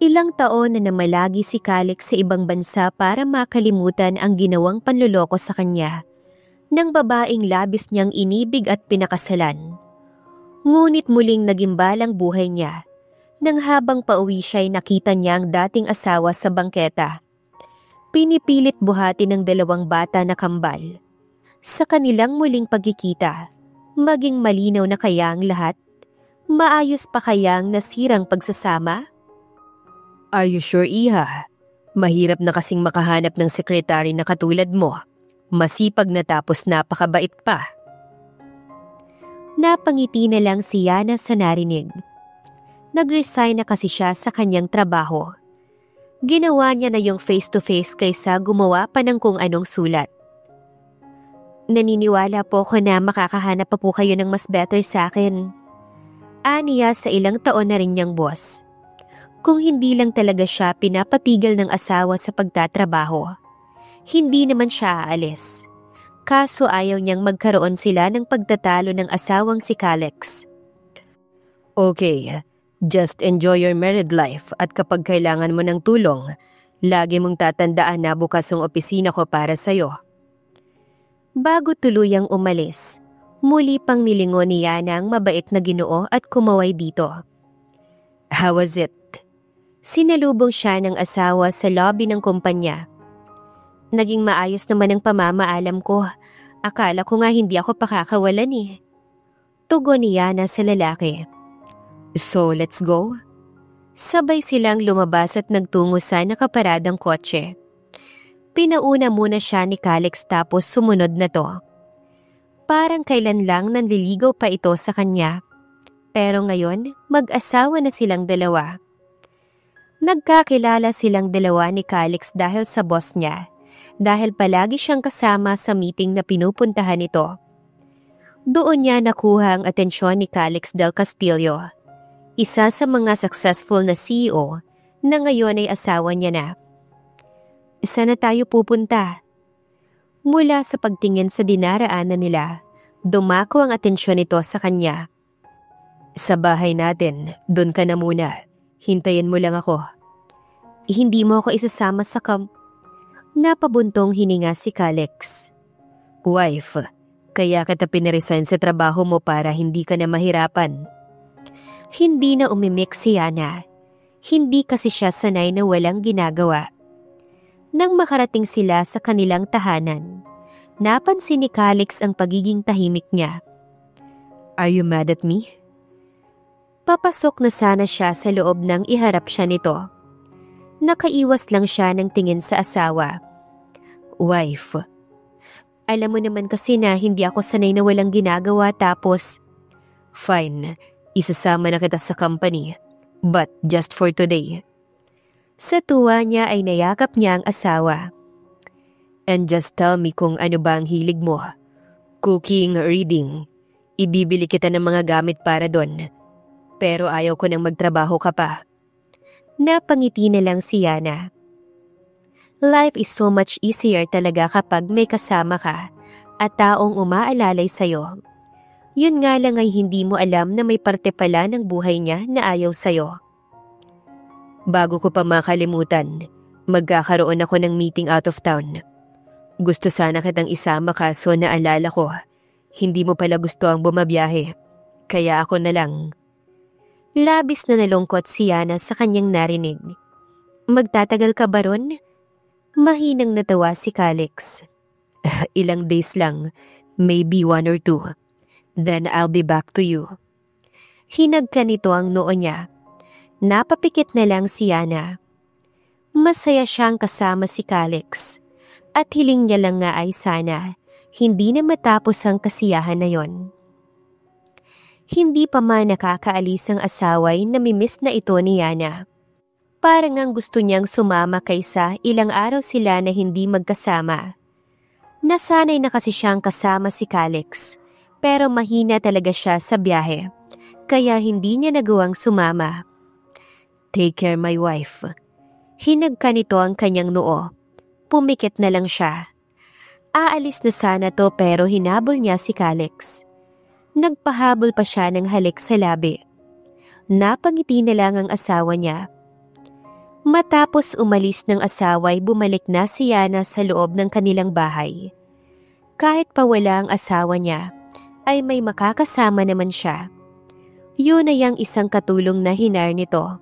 Ilang taon na namalagi si Calix sa ibang bansa para makalimutan ang ginawang panloloko sa kanya ng babaeng labis niyang inibig at pinakasalan. Ngunit muling nagimbalang buhay niya nang habang pauwi siya'y nakita niya ang dating asawa sa bangketa. Pinipilit buhati ng dalawang bata na kambal. Sa kanilang muling pagkikita, maging malinaw na kaya ang lahat? Maayos pa kaya ang nasirang pagsasama? Are you sure, Iha? Mahirap na kasing makahanap ng sekretary na katulad mo. Masipag na tapos napakabait pa. Napangiti na lang si Yana sa narinig. Nag-resign na kasi siya sa kanyang trabaho. Ginawa niya na yung face-to-face kaysa gumawa pa ng kung anong sulat. Naniniwala po ko na makakahanap pa po kayo ng mas better sa akin. Aniya sa ilang taon na rin niyang boss. Kung hindi lang talaga siya pinapatigil ng asawa sa pagtatrabaho, hindi naman siya aalis. Kaso ayaw niyang magkaroon sila ng pagtatalo ng asawang si Calix. Okay, just enjoy your married life at kapag kailangan mo ng tulong, lagi mong tatandaan na bukas ang opisina ko para sa'yo. Bago tuluyang umalis, muli pang nilingon ni Yana ang mabait na Ginoo at kumaway dito. How was it? Sinalubong siya ng asawa sa lobby ng kumpanya. Naging maayos naman ang pamamaalam ko. Akala ko nga hindi ako pakakawalan eh. Tugon ni Yana sa lalaki. So let's go? Sabay silang lumabas at nagtungo sa nakaparadang kotse. Pinauna muna siya ni Calix tapos sumunod na to. Parang kailan lang nanliligaw pa ito sa kanya. Pero ngayon, mag-asawa na silang dalawa. Nagkakilala silang dalawa ni Calix dahil sa boss niya. Dahil palagi siyang kasama sa meeting na pinupuntahan nito. Doon niya nakuha ang atensyon ni Calix del Castillo, isa sa mga successful na CEO na ngayon ay asawa niya na. Saan na tayo pupunta? Mula sa pagtingin sa dinaraanan nila, dumako ang atensyon nito sa kanya. Sa bahay natin, doon ka na muna. Hintayin mo lang ako. Hindi mo ako isasama sa Napabuntong hininga si Calix. Wife, kaya kita pinaresign sa trabaho mo para hindi ka na mahirapan. Hindi na umimik si Yana. Hindi kasi siya sanay na walang ginagawa. Nang makarating sila sa kanilang tahanan, napansin ni Calix ang pagiging tahimik niya. Are you mad at me? Papasok na sana siya sa loob nang iharap siya nito. Nakaiwas lang siya ng tingin sa asawa. Wife. Alam mo naman kasi na hindi ako sanay na walang ginagawa tapos... Fine, isasama na kita sa company. But just for today. Sa tuwa niya ay nayakap niya ang asawa. And just tell me kung ano ba ang hilig mo. Cooking, reading. Ibibili kita ng mga gamit para doon. Pero ayaw ko nang magtrabaho ka pa. Napangiti na lang si Yana. Life is so much easier talaga kapag may kasama ka at taong umaalalay sa'yo. Yun nga lang ay hindi mo alam na may parte pala ng buhay niya na ayaw sa'yo. Bago ko pa makalimutan, magkakaroon ako ng meeting out of town. Gusto sana kitang isama kaso naalala ko, hindi mo pala gusto ang bumabiyahe. Kaya ako na lang. Labis na nalungkot si Yana sa kanyang narinig. Magtatagal ka ba ron? Mahinang natawa si Calix. Ilang days lang, maybe 1 or 2. Then I'll be back to you. Hinagka nito ang noo niya. Napapikit na lang si Yana. Masaya siyang kasama si Calix. At hiling niya lang nga ay sana, hindi na matapos ang kasiyahan na yon. Hindi pa man nakakaalis ang asaway na namimiss na ito ni Yana. Parang ang gusto niyang sumama kaysa ilang araw sila na hindi magkasama. Nasanay na kasi siyang kasama si Calix, pero mahina talaga siya sa biyahe, kaya hindi niya nagawang sumama. Take care, my wife. Hinagka nito ang kanyang noo. Pumikit na lang siya. Aalis na sana to pero hinabol niya si Calix. Nagpahabol pa siya ng halik sa labi. Napangiti na lang ang asawa niya. Matapos umalis ng asawa ay bumalik na si Yana sa loob ng kanilang bahay. Kahit pa wala ang asawa niya, ay may makakasama naman siya. Yun ay ang isang katulong na hinar nito.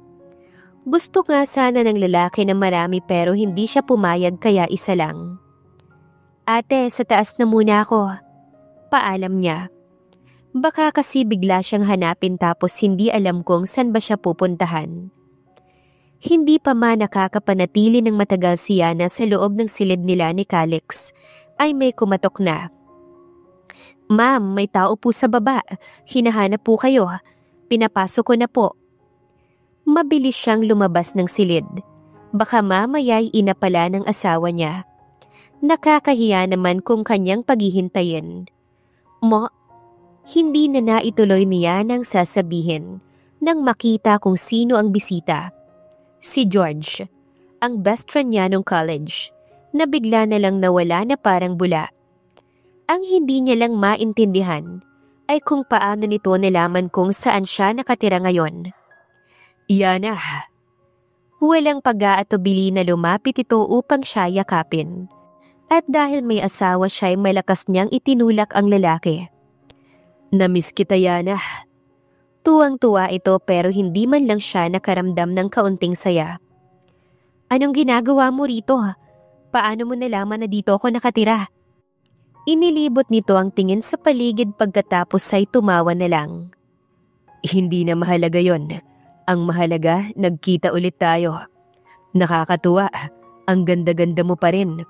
Gusto nga sana ng lalaki na marami pero hindi siya pumayag kaya isa lang. Ate, sa taas na muna ako. Paalam niya. Baka kasi bigla siyang hanapin tapos hindi alam kung saan ba siya pupuntahan. Hindi pa man nakakapanatili ng matagal si Yana sa loob ng silid nila ni Calix, ay may kumatok na. Ma'am, may tao po sa baba. Hinahanap po kayo. Pinapasok ko na po. Mabilis siyang lumabas ng silid. Baka mamaya'y inapala ng asawa niya. Nakakahiya naman kung kanyang paghihintayin. Hindi na naituloy niya nang sasabihin nang makita kung sino ang bisita. Si George, ang best friend niya nung college, na bigla na lang nawala na parang bula. Ang hindi niya lang maintindihan ay kung paano nito nalaman kung saan siya nakatira ngayon. Yana. Walang pag-aatubili na lumapit ito upang siya yakapin. At dahil may asawa siya ay malakas niyang itinulak ang lalaki. Namiss kita, Yana. Tuwang-tuwa ito pero hindi man lang siya nakaramdam ng kaunting saya. Anong ginagawa mo rito? Paano mo nalaman na dito ako nakatira? Inilibot nito ang tingin sa paligid pagkatapos ay tumawa na lang. Hindi na mahalaga yon. Ang mahalaga, nagkita ulit tayo. Nakakatuwa, ang ganda-ganda mo pa rin.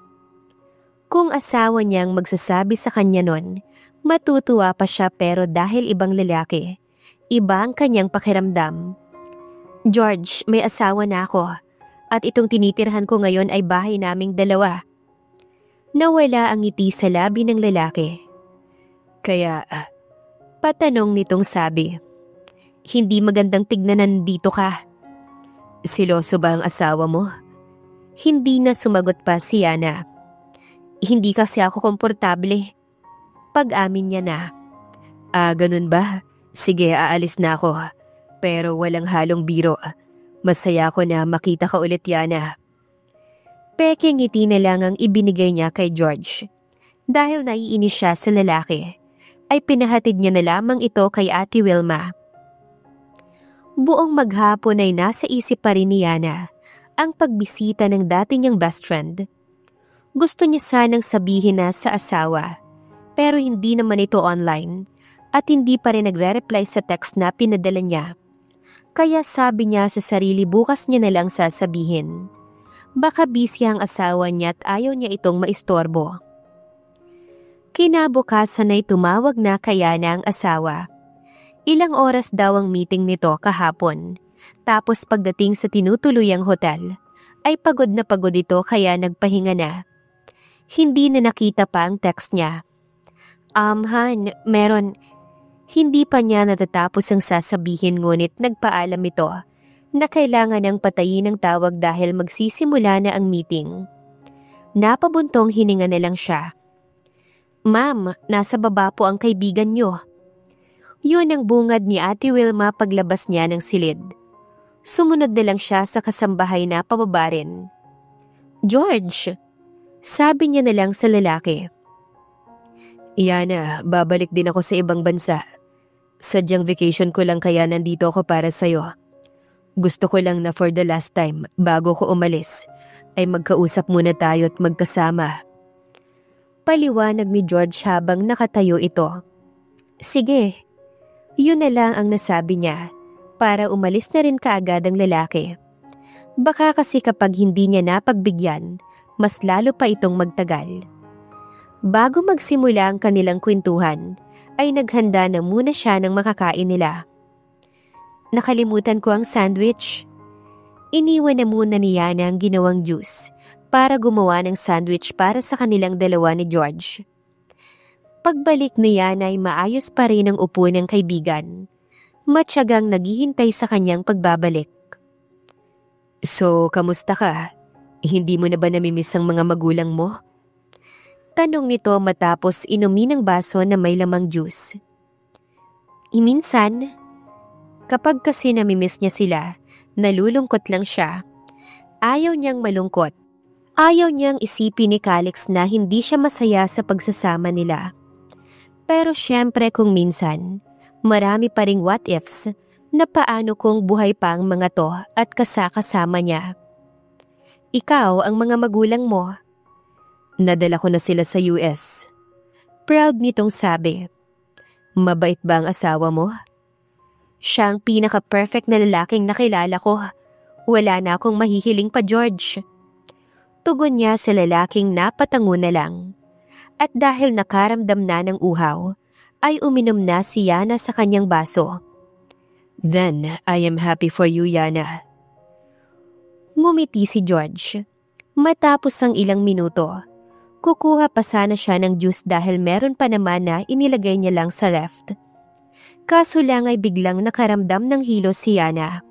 Kung asawa niyang magsasabi sa kanya nun, matutuwa pa siya pero dahil ibang lalaki, iba ang kanyang pakiramdam. George, may asawa na ako at itong tinitirhan ko ngayon ay bahay naming dalawa. Nawala ang ngiti sa labi ng lalaki. Kaya, patanong nitong sabi, hindi magandang tignan nandito ka. Siloso ba ang asawa mo? Hindi na sumagot pa si Yana. Hindi kasi ako komportable. Pag-amin niya na. Ganun ba? Sige, aalis na ako. Pero walang halong biro. Masaya ko na makita ka ulit, Yana. Peking ngiti na lang ang ibinigay niya kay George. Dahil naiinis siya sa lalaki, ay pinahatid niya na lamang ito kay Ate Wilma. Buong maghapon ay nasa isip pa rin ni Yana ang pagbisita ng dati niyang best friend. Gusto niya sanang sabihin na sa asawa, pero hindi naman ito online. At hindi pa rin nagre-reply sa text na pinadala niya. Kaya sabi niya sa sarili bukas niya na lang sasabihin. Baka busy ang asawa niya at ayaw niya itong maistorbo. Kinabukasan ay tumawag na kay Yana ang asawa. Ilang oras daw ang meeting nito kahapon. Tapos pagdating sa tinutuluyang hotel, ay pagod na pagod ito kaya nagpahinga na. Hindi na nakita pa ang text niya. Han, meron. Hindi pa niya natatapos ang sasabihin ngunit nagpaalam ito na kailangan ng patayin ng tawag dahil magsisimula na ang meeting. Napabuntong hininga na lang siya. Ma'am, nasa baba po ang kaibigan niyo. Yun ang bungad ni Ate Wilma paglabas niya ng silid. Sumunod na lang siya sa kasambahay na pababa rin. George, sabi niya na lang sa lalaki. Yana, babalik din ako sa ibang bansa. Sadyang vacation ko lang kaya nandito ako para sa'yo. Gusto ko lang na for the last time, bago ko umalis, ay magkausap muna tayo at magkasama. Paliwanag ni George habang nakatayo ito. Sige, yun na lang ang nasabi niya para umalis na rin kaagad ang lalaki. Baka kasi kapag hindi niya napagbigyan, mas lalo pa itong magtagal. Bago magsimula ang kanilang kwentuhan, ay naghanda na muna siya ng makakain nila. Nakalimutan ko ang sandwich. Iniwan na muna ni Yana ang ginawang juice para gumawa ng sandwich para sa kanilang dalawa ni George. Pagbalik ni Yana ay maayos pa rin ang upo ng kaibigan. Matyagang naghihintay sa kanyang pagbabalik. So, kamusta ka? Hindi mo na ba namimiss ang mga magulang mo? Tanong nito matapos inumin ng baso na may lamang juice. Minsan, kapag kasi namimiss niya sila, nalulungkot lang siya. Ayaw niyang malungkot. Ayaw niyang isipin ni Calix na hindi siya masaya sa pagsasama nila. Pero syempre kung minsan, marami pa ring what ifs na paano kung buhay pa ang mga to at kasama niya. Ikaw ang mga magulang mo. Nadala ko na sila sa US. Proud nitong sabi. Mabait ba ang asawa mo? Siya ang pinaka-perfect na lalaking nakilala ko. Wala na akong mahihiling pa, George. Tugon niya sa lalaking napatango na lang. At dahil nakaramdam na ng uhaw, ay uminom na si Yana sa kanyang baso. Then, I am happy for you, Yana. Ngumiti si George. Matapos ang ilang minuto, kukuha pa sana siya ng juice dahil meron pa naman na inilagay niya lang sa ref. Kaso lang ay biglang nakaramdam ng hilo si Yana.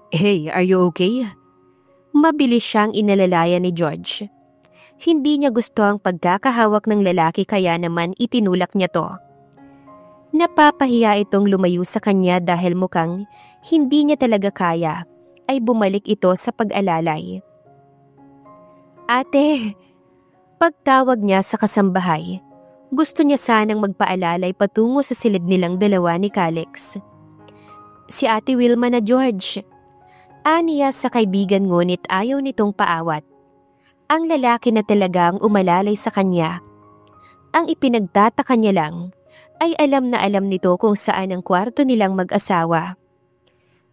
Hey, are you okay? Mabilis siyang inalalaya ni George. Hindi niya gusto ang pagkakahawak ng lalaki kaya naman itinulak niya to. Napapahiya itong lumayo sa kanya dahil mukhang hindi niya talaga kaya ay bumalik ito sa pag-alalay. Ate! Pagtawag niya sa kasambahay, gusto niya sanang magpaalalay patungo sa silid nilang dalawa ni Calix. Si Ate Wilma na, George. Aniya sa kaibigan ngunit ayaw nitong paawat. Ang lalaki na talagang umalalay sa kanya. Ang ipinagtataka niya lang ay alam na alam nito kung saan ang kwarto nilang mag-asawa.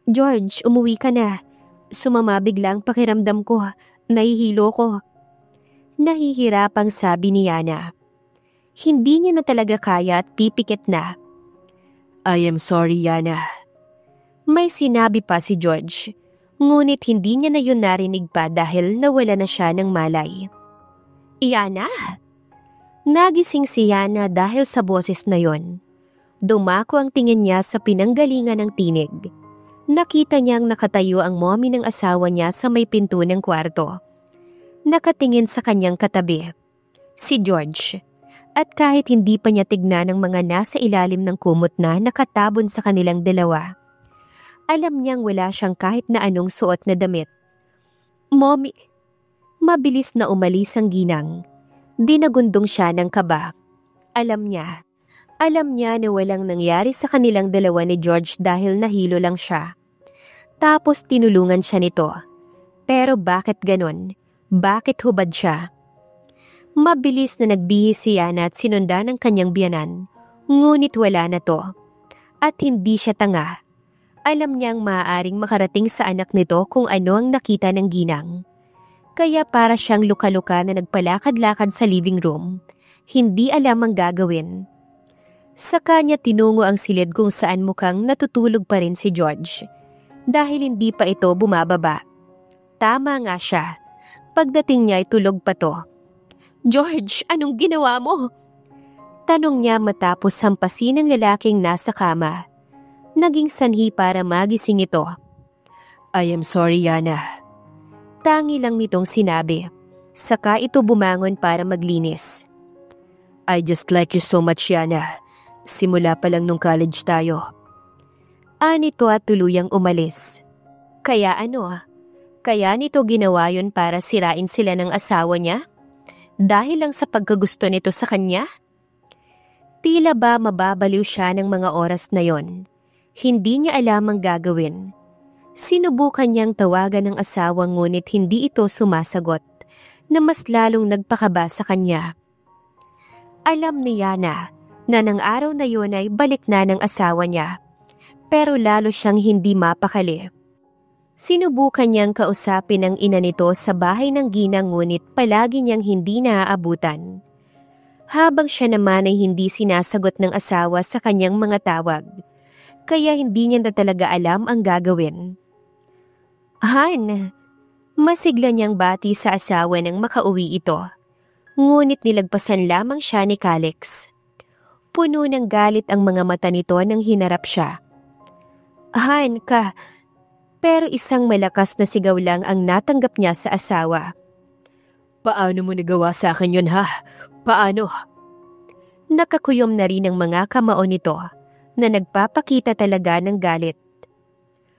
George, umuwi ka na. Sumama biglang pakiramdam ko. Nahihilo ko. Nahihirapang sabi ni Yana. Hindi niya na talaga kaya at pipikit na. I am sorry, Yana. May sinabi pa si George, ngunit hindi niya na yun narinig pa dahil nawala na siya ng malay. Yana? Nagising si Yana dahil sa boses na yon. Dumako ang tingin niya sa pinanggalingan ng tinig. Nakita niyang nakatayo ang mommy ng asawa niya sa may pinto ng kwarto. Nakatingin sa kanyang katabi, si George. At kahit hindi pa niya tignan ang mga nasa ilalim ng kumot na nakatabon sa kanilang dalawa, alam niyang wala siyang kahit na anong suot na damit. Mommy! Mabilis na umalis ang ginang. Dinagundong siya ng kaba. Alam niya na walang nangyari sa kanilang dalawa ni George dahil nahilo lang siya. Tapos tinulungan siya nito. Pero bakit ganon? Bakit hubad siya? Mabilis na nagbihis si Yana at sinundan ng kanyang biyanan. Ngunit wala na to. At hindi siya tanga. Alam niyang maaaring makarating sa anak nito kung ano ang nakita ng ginang. Kaya para siyang luka-luka na nagpalakad-lakad sa living room, hindi alam ang gagawin. Sa kanya tinungo ang silid kung saan mukhang natutulog pa rin si George. Dahil hindi pa ito bumababa. Tama nga siya. Pagdating niya ay tulog pa to. George, anong ginawa mo? Tanong niya matapos hampasin ng lalaking nasa kama. Naging sanhi para magising ito. I am sorry, Yana. Tangi lang nitong sinabi. Saka ito bumangon para maglinis. I just like you so much, Yana. Simula pa lang nung college tayo. Anito at tuluyang umalis. Kaya ano? Kaya nito ginawa yun para sirain sila ng asawa niya? Dahil lang sa pagkagusto nito sa kanya? Tila ba mababaliw siya ng mga oras na yon? Hindi niya alam ang gagawin. Sinubukan niyang tawagan ng asawa ngunit hindi ito sumasagot, na mas lalong nagpakaba sa kanya. Alam ni Yana na ng araw na yon ay balik na ng asawa niya, pero lalo siyang hindi mapakali. Sinubukan niyang kausapin ang ina nito sa bahay ng ginang ngunit palagi niyang hindi naaabutan. Habang siya naman ay hindi sinasagot ng asawa sa kanyang mga tawag, kaya hindi niya na talaga alam ang gagawin. Han! Masigla niyang bati sa asawa nang makauwi ito, ngunit nilagpasan lamang siya ni Calix. Puno ng galit ang mga mata nito nang hinarap siya. Han ka! Pero isang malakas na sigaw lang ang natanggap niya sa asawa. Paano mo nagawa sa akin yun, ha? Paano? Nakakuyom na rin ang mga kamao nito na nagpapakita talaga ng galit.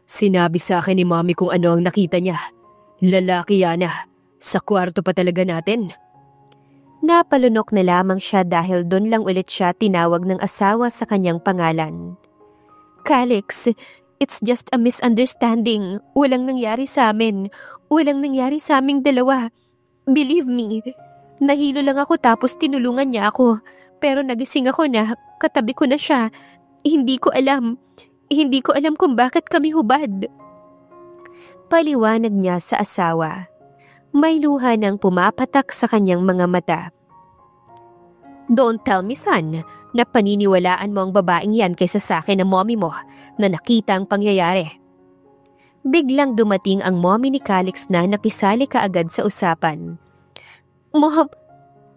Sinabi sa akin ni Mommy kung ano ang nakita niya. Lalaki Yana, sa kwarto pa talaga natin. Napalunok na lamang siya dahil doon lang ulit siya tinawag ng asawa sa kanyang pangalan. Calix, it's just a misunderstanding. Walang nangyari sa amin. Walang nangyari sa aming dalawa. Believe me, nahilo lang ako tapos tinulungan niya ako. Pero nagising ako na, katabi ko na siya. Hindi ko alam. Hindi ko alam kung bakit kami hubad. Paliwanag niya sa asawa. May luha nang pumapatak sa kanyang mga mata. Don't tell me, son, na paniniwalaan mo ang babaeng yan kaysa sa akin na mommy mo na nakita ang pangyayari. Biglang dumating ang mommy ni Calix na nakisali kaagad sa usapan. Mom,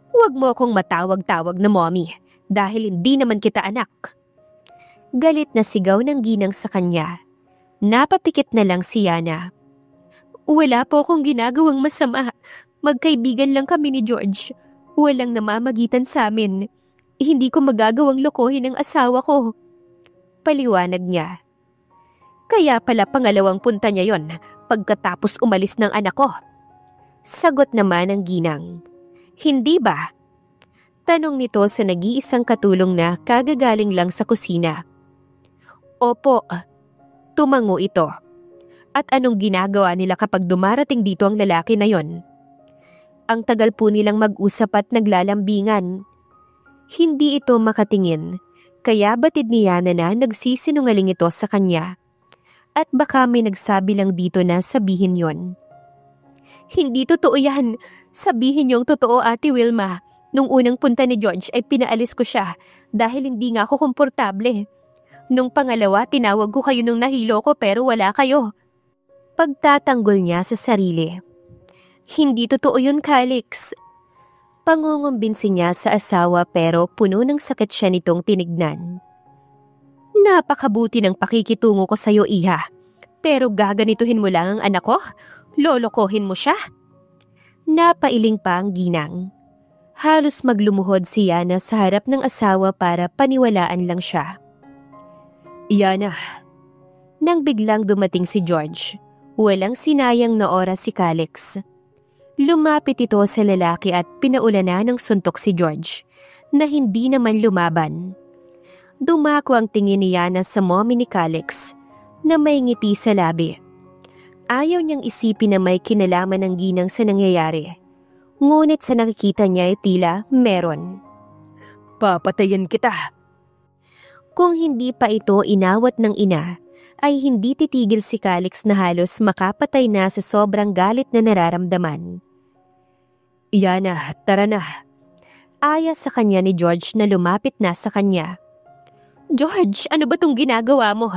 huwag mo akong matawag-tawag na mommy dahil hindi naman kita anak. Galit na sigaw ng ginang sa kanya. Napapikit na lang si Yana. Wala po akong ginagawang masama. Magkaibigan lang kami ni George. Walang namamagitan sa amin. Hindi ko magagawang lokohin ang asawa ko. Paliwanag niya. Kaya pala pangalawang punta niya yon pagkatapos umalis ng anak ko. Sagot naman ng ginang. Hindi ba? Tanong nito sa nag-iisang katulong na kagagaling lang sa kusina. Opo, tumango ito. At anong ginagawa nila kapag dumarating dito ang lalaki na yon? Ang tagal po nilang mag-usap at naglalambingan. Hindi ito makatingin, kaya batid ni Yana na nagsisinungaling ito sa kanya. At baka may nagsabi lang dito na sabihin yon. Hindi totoo yan. Sabihin niyong totoo, Ate Wilma. Nung unang punta ni George ay pinaalis ko siya dahil hindi nga ako komportable. Nung pangalawa, tinawag ko kayo nung nahilo ko pero wala kayo. Pagtatanggol niya sa sarili. Hindi totoo yun, Calix. Pangungumbinsi niya sa asawa pero puno ng sakit siya nitong tinignan. Napakabuti ng pakikitungo ko sa'yo, Iha. Pero gaganituhin mo lang ang anak ko? Lolokohin mo siya? Napailing pa ang ginang. Halos maglumuhod si Yana sa harap ng asawa para paniwalaan lang siya. Yana. Nang biglang dumating si George, walang sinayang na oras si Calix. Lumapit ito sa lalaki at pinaulanan ng suntok si George na hindi naman lumaban. Dumako ang tingin ni Yana sa mommy ni Calix na may ngiti sa labi. Ayaw niyang isipin na may kinalaman ng ginang sa nangyayari. Ngunit sa nakikita niya ay tila meron. Papatayin kita. Kung hindi pa ito inawat ng ina, ay hindi titigil si Calix na halos makapatay na sa sobrang galit na nararamdaman. Yana, tara na. Aya sa kanya ni George na lumapit na sa kanya. George, ano ba tong ginagawa mo?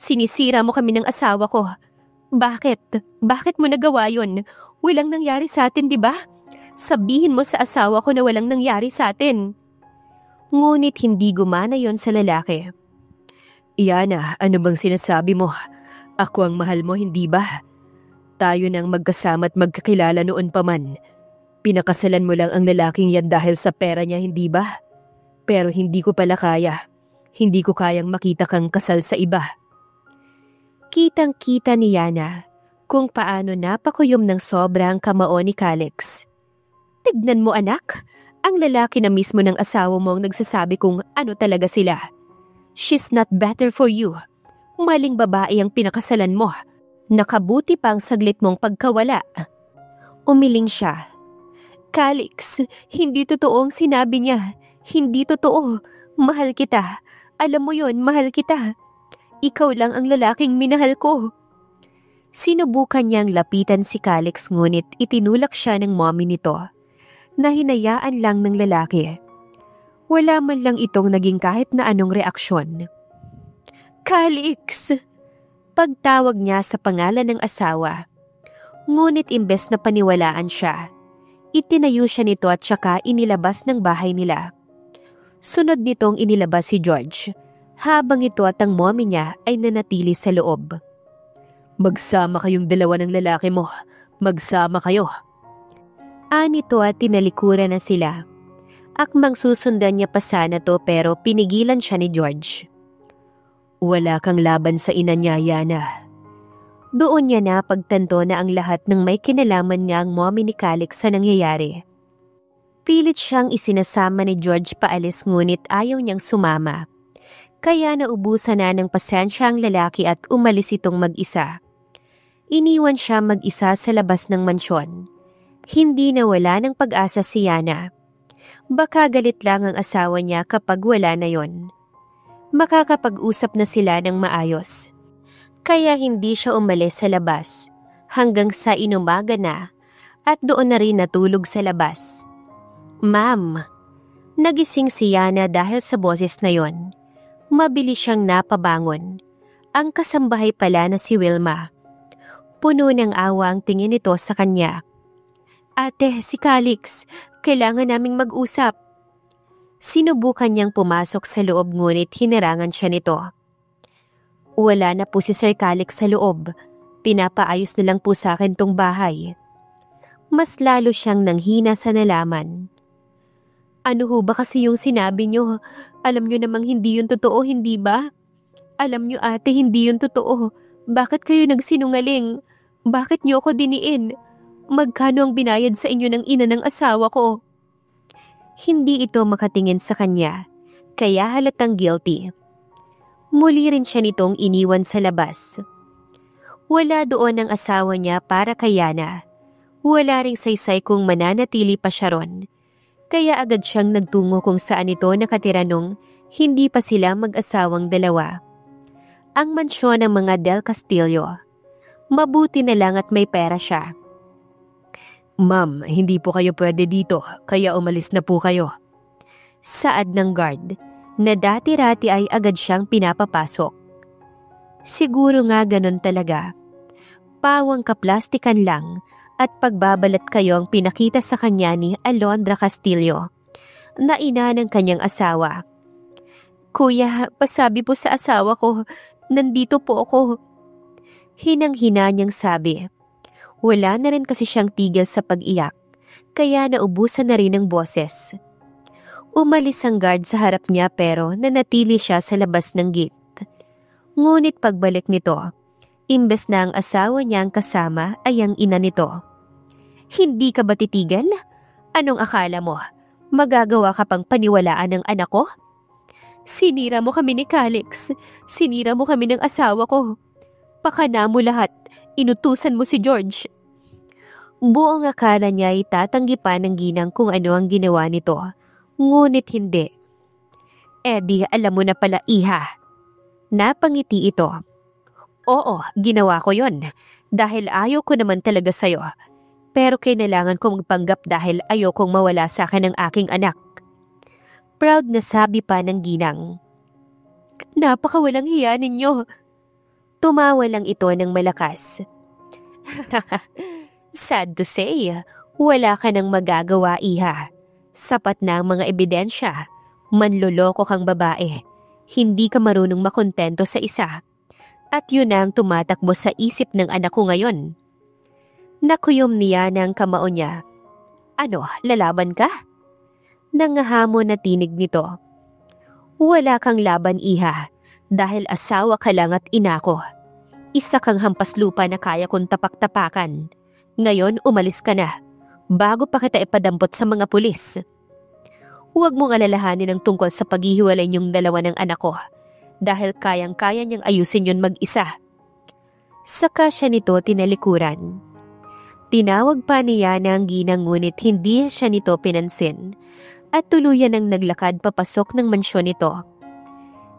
Sinisira mo kami ng asawa ko. Bakit? Bakit mo nagawa yun? Walang nangyari sa atin, di ba? Sabihin mo sa asawa ko na walang nangyari sa atin. Ngunit hindi gumana yon sa lalaki. Yana, ano bang sinasabi mo? Ako ang mahal mo, hindi ba? Tayo nang magkasama at magkakilala noon pa man. Pinakasalan mo lang ang lalaking yan dahil sa pera niya, hindi ba? Pero hindi ko pala kaya. Hindi ko kayang makita kang kasal sa iba. Kitang-kita ni Yana kung paano napakuyom ng sobrang kamao ni Calix. Tignan mo, anak, ang lalaki na mismo ng asawa mo ang nagsasabi kung ano talaga sila. She's not better for you. Maling babae ang pinakasalan mo. Nakabuti pa ang saglit mong pagkawala. Umiling siya. Calix, hindi totoo ang sinabi niya. Hindi totoo. Mahal kita. Alam mo yon, mahal kita. Ikaw lang ang lalaking minahal ko. Sinubukan niyang lapitan si Calix ngunit itinulak siya ng mommy nito. Nahinayaan lang ng lalaki. Wala man lang itong naging kahit na anong reaksyon. Calix! Pagtawag niya sa pangalan ng asawa. Ngunit imbes na paniwalaan siya, itinayo siya nito at saka inilabas ng bahay nila. Sunod nitong inilabas si George, habang ito at ang mommy niya ay nanatili sa loob. Magsama kayong dalawa ng lalaki mo. Magsama kayo. Anito at tinalikuran na sila. Akmang susundan niya pa sana to pero pinigilan siya ni George. Wala kang laban sa ina niya, Yana. Doon niya na pagtanto na ang lahat ng may kinalaman nga ang mommy ni Calix sa nangyayari. Pilit siyang isinasama ni George paalis ngunit ayaw niyang sumama. Kaya naubusan na ng pasensya ang lalaki at umalis itong mag-isa. Iniwan siya mag-isa sa labas ng mansyon. Hindi nawala ng pag-asa si Yana. Baka galit lang ang asawa niya kapag wala na yon. Makakapag-usap na sila ng maayos. Kaya hindi siya umalis sa labas hanggang sa inumaga na at doon na rin natulog sa labas. "Ma'am." Nagising si Yana dahil sa boses na yon. Mabilis siyang napabangon. Ang kasambahay pala na si Wilma. Puno ng awa ang tingin nito sa kanya. "Ate, si Calix. Kailangan naming mag-usap." Sinubukan niyang pumasok sa loob ngunit hinarangan siya nito. "Wala na po si Sir Calix sa loob. Pinapaayos na lang po sa akin tong bahay." Mas lalo siyang nanghina sa nalaman. "Ano ho ba kasi yung sinabi niyo? Alam niyo namang hindi yun totoo, hindi ba? Alam niyo ate, hindi yun totoo. Bakit kayo nagsinungaling? Bakit niyo ako diniin? Magkano ang binayad sa inyo ng ina ng asawa ko?" Hindi ito makatingin sa kanya, kaya halatang guilty. Muli rin siya nitong iniwan sa labas. Wala doon ang asawa niya para kay Yana. Wala ring saysay kung mananatili pa siya ron. Kaya agad siyang nagtungo kung saan ito nakatira nung hindi pa sila mag-asawang dalawa. Ang mansyon ng mga Del Castillo. Mabuti na lang at may pera siya. "Ma'am, hindi po kayo pwede dito, kaya umalis na po kayo." Saad ng guard, na dati-rati ay agad siyang pinapapasok. Siguro nga ganun talaga. Pawang kaplastikan lang at pagbabalat kayo ang pinakita sa kanya ni Alondra Castillo, na ina ng kanyang asawa. "Kuya, pasabi po sa asawa ko, nandito po ako." Hinang-hina niyang sabi. Wala na rin kasi siyang tigil sa pag-iyak, kaya naubusan na rin ng boses. Umalis ang guard sa harap niya pero nanatili siya sa labas ng gate. Ngunit pagbalik nito, imbes na ang asawa niya ang kasama ay ang ina nito. "Hindi ka ba titigil? Anong akala mo? Magagawa ka pang paniwalaan ng anak ko? Sinira mo kami ni Calix. Sinira mo kami ng asawa ko. Pakana mo lahat. Inutusan mo si George." Buong akala niya ay tatanggi pa ng ginang kung ano ang ginawa nito. Ngunit hindi. "Di alam mo na pala, iha." Napangiti ito. "Oo, ginawa ko yon. Dahil ayaw ko naman talaga sa'yo. Pero kailangan kong magpanggap dahil ayaw kong mawala sa akin ang aking anak." Proud na sabi pa ng ginang. "Napakawalang hiya ninyo." Tumawa lang ito ng malakas. "Sad to say, wala ka nang magagawa, iha. Sapat na ang mga ebidensya. Manloloko kang babae. Hindi ka marunong makontento sa isa. At yun ang tumatakbo sa isip ng anak ko ngayon." Nakuyom niya ng kamao niya. "Ano, lalaban ka?" Nangahamon na tinig nito. "Wala kang laban, iha. Dahil asawa ka lang at ina ko. Isa kang hampas lupa na kaya kong tapak-tapakan. Ngayon umalis ka na, bago pa kita ipadampot sa mga pulis. Huwag mong alalahanin ang tungkol sa paghihiwalay niyong dalawa ng anak ko, dahil kayang-kaya niyang ayusin yun mag-isa." Saka siya nito tinalikuran. Tinawag pa niya ng ginang ngunit hindi siya nito pinansin at tuluyan ang naglakad papasok ng mansyon nito.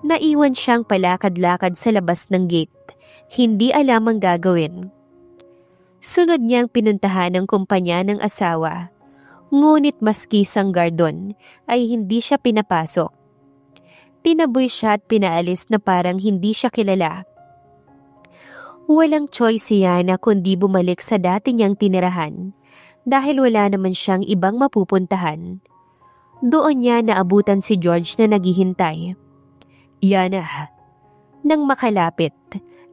Naiwan siyang palakad-lakad sa labas ng gate, hindi alam ang gagawin. Sunod niyang pinuntahan ang kumpanya ng asawa, ngunit maski sang gardon ay hindi siya pinapasok. Tinaboy siya at pinaalis na parang hindi siya kilala. Walang choice siya na kundi bumalik sa dati niyang tinirahan dahil wala naman siyang ibang mapupuntahan. Doon niya naabutan si George na naghihintay. "Yana." Nang makalapit,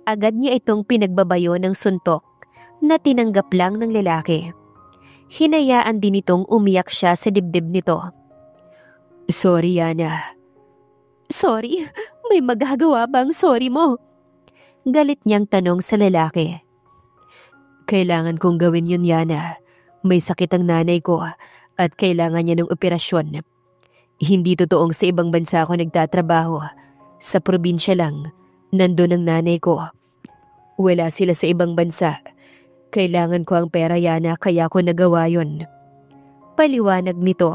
agad niya itong pinagbabayo ng suntok na tinanggap lang ng lalaki. Hinayaan din itong umiyak siya sa dibdib nito. "Sorry, Yana." "Sorry? May magagawa bang sorry mo?" Galit niyang tanong sa lalaki. Kailangan kong gawin yun, Yana. May sakit ang nanay ko at kailangan niya ng operasyon. Hindi totoong sa ibang bansa ako nagtatrabaho. Sa probinsya lang, nandun ang nanay ko. Wala sila sa ibang bansa. Kailangan ko ang pera, Yana, kaya ko nagawa yun. Paliwanag nito.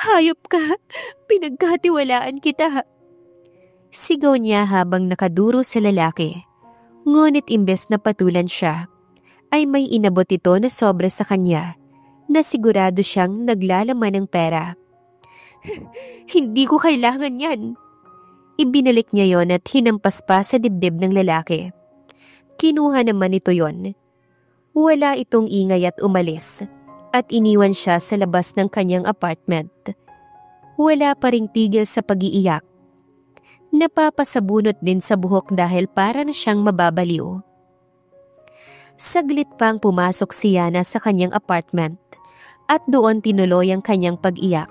Hayop ka! Pinagkatiwalaan kita! Sigaw niya habang nakaduro sa lalaki. Ngunit imbes na patulan siya, ay may inabot ito na sobra sa kanya na sigurado siyang naglalaman ng pera. Hindi ko kailangan yan. Ibinalik niya yon at hinampas pa sa dibdib ng lalaki. Kinuha naman ito yon. Wala itong ingay at umalis at iniwan siya sa labas ng kanyang apartment. Wala pa ring tigil sa pag-iiyak. Napapasabunot din sa buhok dahil para na siyang mababaliw. Saglit pang pumasok si Yana sa kanyang apartment at doon tinuloy ang kanyang pag-iyak.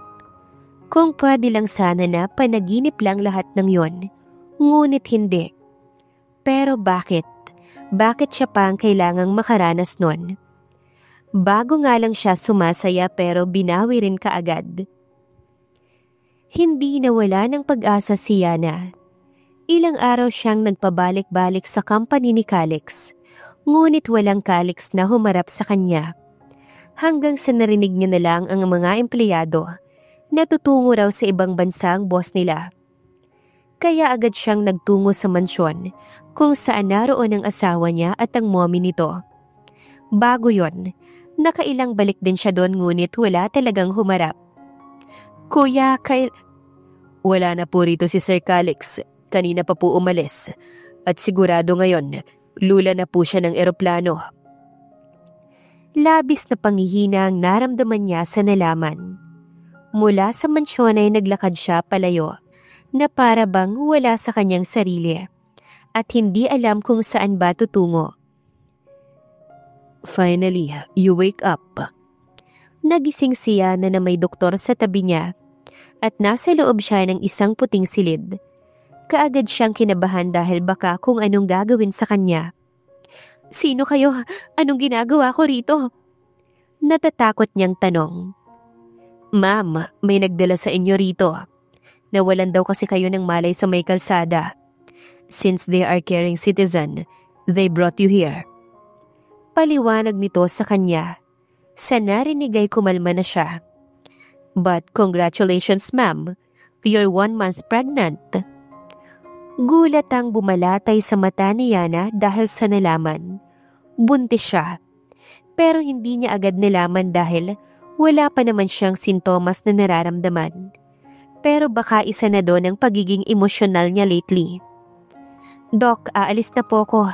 Kung pwede lang sana na panaginip lang lahat ng yon, ngunit hindi. Pero bakit? Bakit siya pa ang kailangang makaranas nun? Bago nga lang siya sumasaya pero binawi rin kaagad. Hindi nawala ng pag-asa si Yana. Ilang araw siyang nagpabalik-balik sa company ni Calix. Ngunit walang Calix na humarap sa kanya. Hanggang sa narinig niya na lang ang mga empleyado na tutungo raw sa ibang bansa ang boss nila. Kaya agad siyang nagtungo sa mansyon kung saan naroon ang asawa niya at ang mommy nito. Bago yon, nakailang balik din siya doon ngunit wala talagang humarap. Kuya, wala na po rito si Sir Calix. Kanina pa po umalis. At sigurado ngayon, lula na po siya ng eroplano. Labis na panghihina ang naramdaman niya sa nalaman. Mula sa mansyon ay naglakad siya palayo na para bang wala sa kanyang sarili at hindi alam kung saan ba tutungo. Finally, you wake up. Nagising siya na may doktor sa tabi niya at nasa loob siya ng isang puting silid. Kaagad siyang kinabahan dahil baka kung anong gagawin sa kanya. Sino kayo? Anong ginagawa ko rito? Natatakot niyang tanong. Ma'am, may nagdala sa inyo rito. Nawalan daw kasi kayo ng malay sa may kalsada. Since they are caring citizen, they brought you here. Paliwanag nito sa kanya. Sa narinig ay kumalma na siya. But congratulations, ma'am. You're 1 month pregnant. Gulat ang bumalatay sa mata ni Yana dahil sa nalaman. Buntis siya. Pero hindi niya agad nalaman dahil wala pa naman siyang sintomas na nararamdaman. Pero baka isa na doon ang pagiging emosyonal niya lately. Doc, aalis na po ko.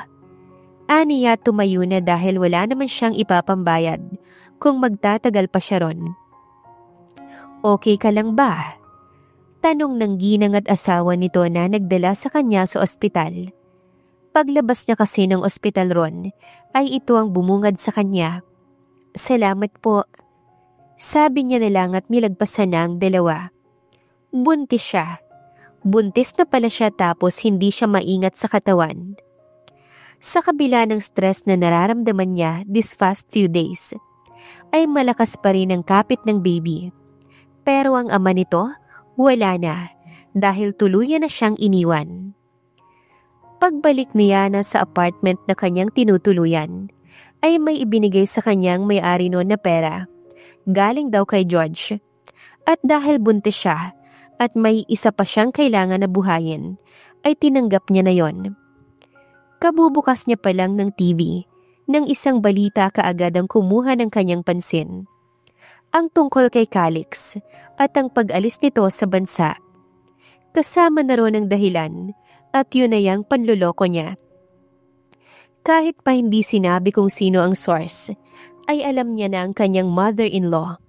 Aniya tumayo na dahil wala naman siyang ipapambayad kung magtatagal pa siya ron. Okay ka lang ba? Tanong ng ginang at asawa nito na nagdala sa kanya sa ospital. Paglabas niya kasi ng ospital ron, ay ito ang bumungad sa kanya. Salamat po. Sabi niya na lang at nilagpasan na ang dalawa. Buntis siya. Buntis na pala siya tapos hindi siya maingat sa katawan. Sa kabila ng stress na nararamdaman niya this past few days, ay malakas pa rin ang kapit ng baby. Pero ang ama nito, wala na dahil tuluyan na siyang iniwan. Pagbalik ni Yana sa apartment na kanyang tinutuluyan, ay may ibinigay sa kanyang may-ari noon na pera. Galing daw kay George. At dahil buntis siya at may isa pa siyang kailangan na buhayin, ay tinanggap niya na yon. Kabubukas niya pa lang ng TV, nang isang balita kaagad ang kumuha ng kanyang pansin. Ang tungkol kay Calix at ang pag-alis nito sa bansa. Kasama na ron ang dahilan at yun ay ang panluloko niya. Kahit pa hindi sinabi kung sino ang source, ay alam niya na ang kanyang mother-in-law.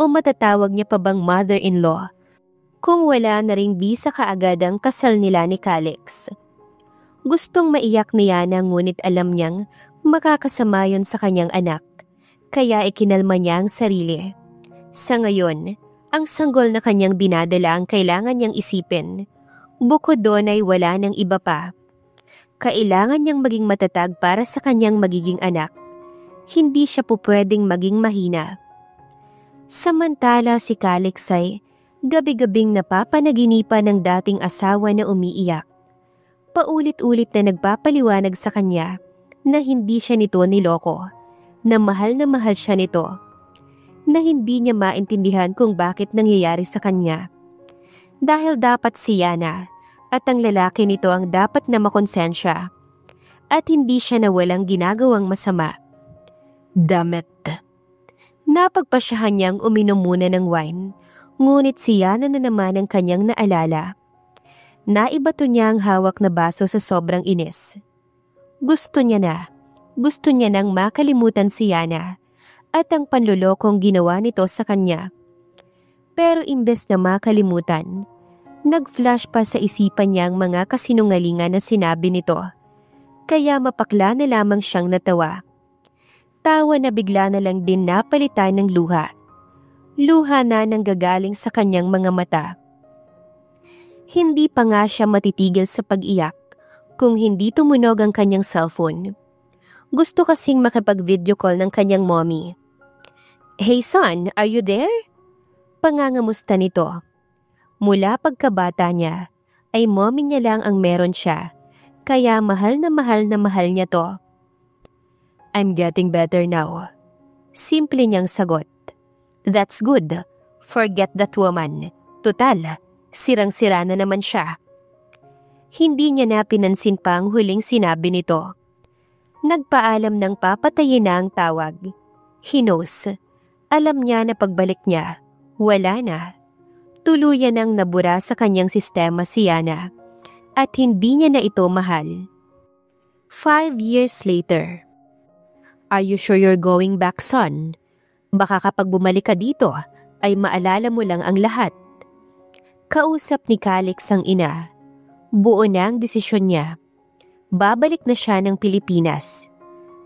O matatawag niya pa bang mother-in-law kung wala na ring visa kaagad ang kasal nila ni Calix. Gustong maiyak ni Yana ngunit alam niyang makakasama yun sa kanyang anak. Kaya ikinalma niya ang sarili. Sa ngayon, ang sanggol na kanyang dinadala ang kailangan niyang isipin. Bukod doon ay wala ng iba pa. Kailangan niyang maging matatag para sa kanyang magiging anak Hindi siya po pwedeng maging mahina. Samantala si Calix ay gabi-gabing napapanaginipan ng dating asawa na umiiyak. Paulit-ulit na nagpapaliwanag sa kanya na hindi siya nito niloko, na mahal siya nito, na hindi niya maintindihan kung bakit nangyayari sa kanya. Dahil dapat si Yana at ang lalaki nito ang dapat na makonsensya at hindi siya na walang ginagawang masama. Damet. Napagpasyahan niyang uminom muna ng wine, ngunit si Yana na naman ang kanyang naalala. Naibato niya ang hawak na baso sa sobrang inis. Gusto niya nang makalimutan si Yana at ang panlulokong ginawa nito sa kanya. Pero imbes na makalimutan, nag-flash pa sa isipan niya ang mga kasinungalingan na sinabi nito. Kaya mapakla na lamang siyang natawa. Tawa na bigla na lang din napalitan ng luha. Luha na nanggagaling sa kanyang mga mata. Hindi pa nga siya matitigil sa pag-iyak kung hindi tumunog ang kanyang cellphone. Gusto kasing makipag-video call ng kanyang mommy. "Hey son, are you there?" Pangangamusta nito. Mula pagkabata niya, ay mommy niya lang ang meron siya, kaya mahal na mahal niya to. "I'm getting better now." Simple niyang sagot. "That's good. Forget that woman. Tutal, sirang-sira na naman siya." Hindi niya na pinansin pa ang huling sinabi nito. Nagpaalam ng papatayin na ang tawag. He knows. Alam niya na pagbalik niya, wala na. Tuluyan ang nabura sa kanyang sistema si Yana at hindi niya na ito mahal. 5 years later. "Are you sure you're going back, son? Baka kapag bumalik ka dito, ay maalala mo lang ang lahat." Kausap ni Calix ang ina. Buo na ang desisyon niya. Babalik na siya ng Pilipinas.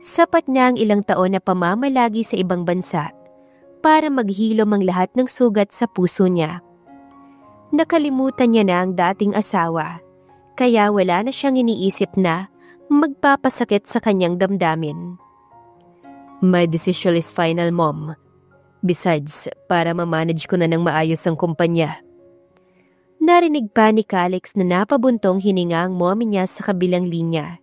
Sapat na ang ilang taon na pamamalagi sa ibang bansa para maghilom ang lahat ng sugat sa puso niya. Nakalimutan niya na ang dating asawa, kaya wala na siyang iniisip na magpapasakit sa kanyang damdamin. "My decision is final, Mom. Besides, para ma-manage ko na ng maayos ang kumpanya." Narinig pa ni Calix na napabuntong hininga ang mommy niya sa kabilang linya.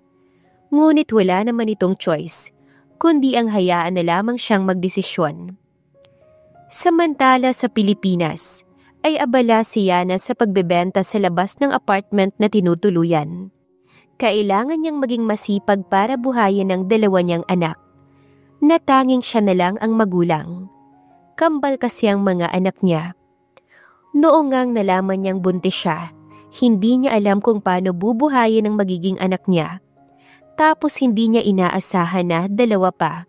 Ngunit wala naman itong choice, kundi ang hayaan na lamang siyang magdesisyon. Samantala sa Pilipinas, ay abala si Yana sa pagbebenta sa labas ng apartment na tinutuluyan. Kailangan niyang maging masipag para buhayin ang dalawa niyang anak, na tanging siya na lang ang magulang. Kambal kasi ang mga anak niya. Noong ngang nalaman niyang buntis siya, hindi niya alam kung paano bubuhayin ang magiging anak niya. Tapos hindi niya inaasahan na dalawa pa.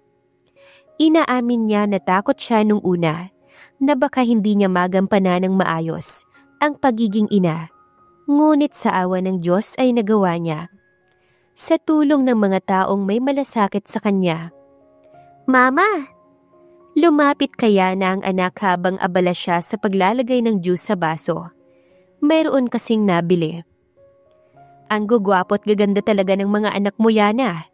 Inaamin niya na takot siya nung una, na baka hindi niya magampanan ng maayos ang pagiging ina. Ngunit sa awa ng Diyos ay nagawa niya. Sa tulong ng mga taong may malasakit sa kanya. "Mama!" Lumapit kaya na ang anak habang abala siya sa paglalagay ng juice sa baso. Mayroon kasing nabili. "Ang gugwapo at gaganda talaga ng mga anak mo, Yana."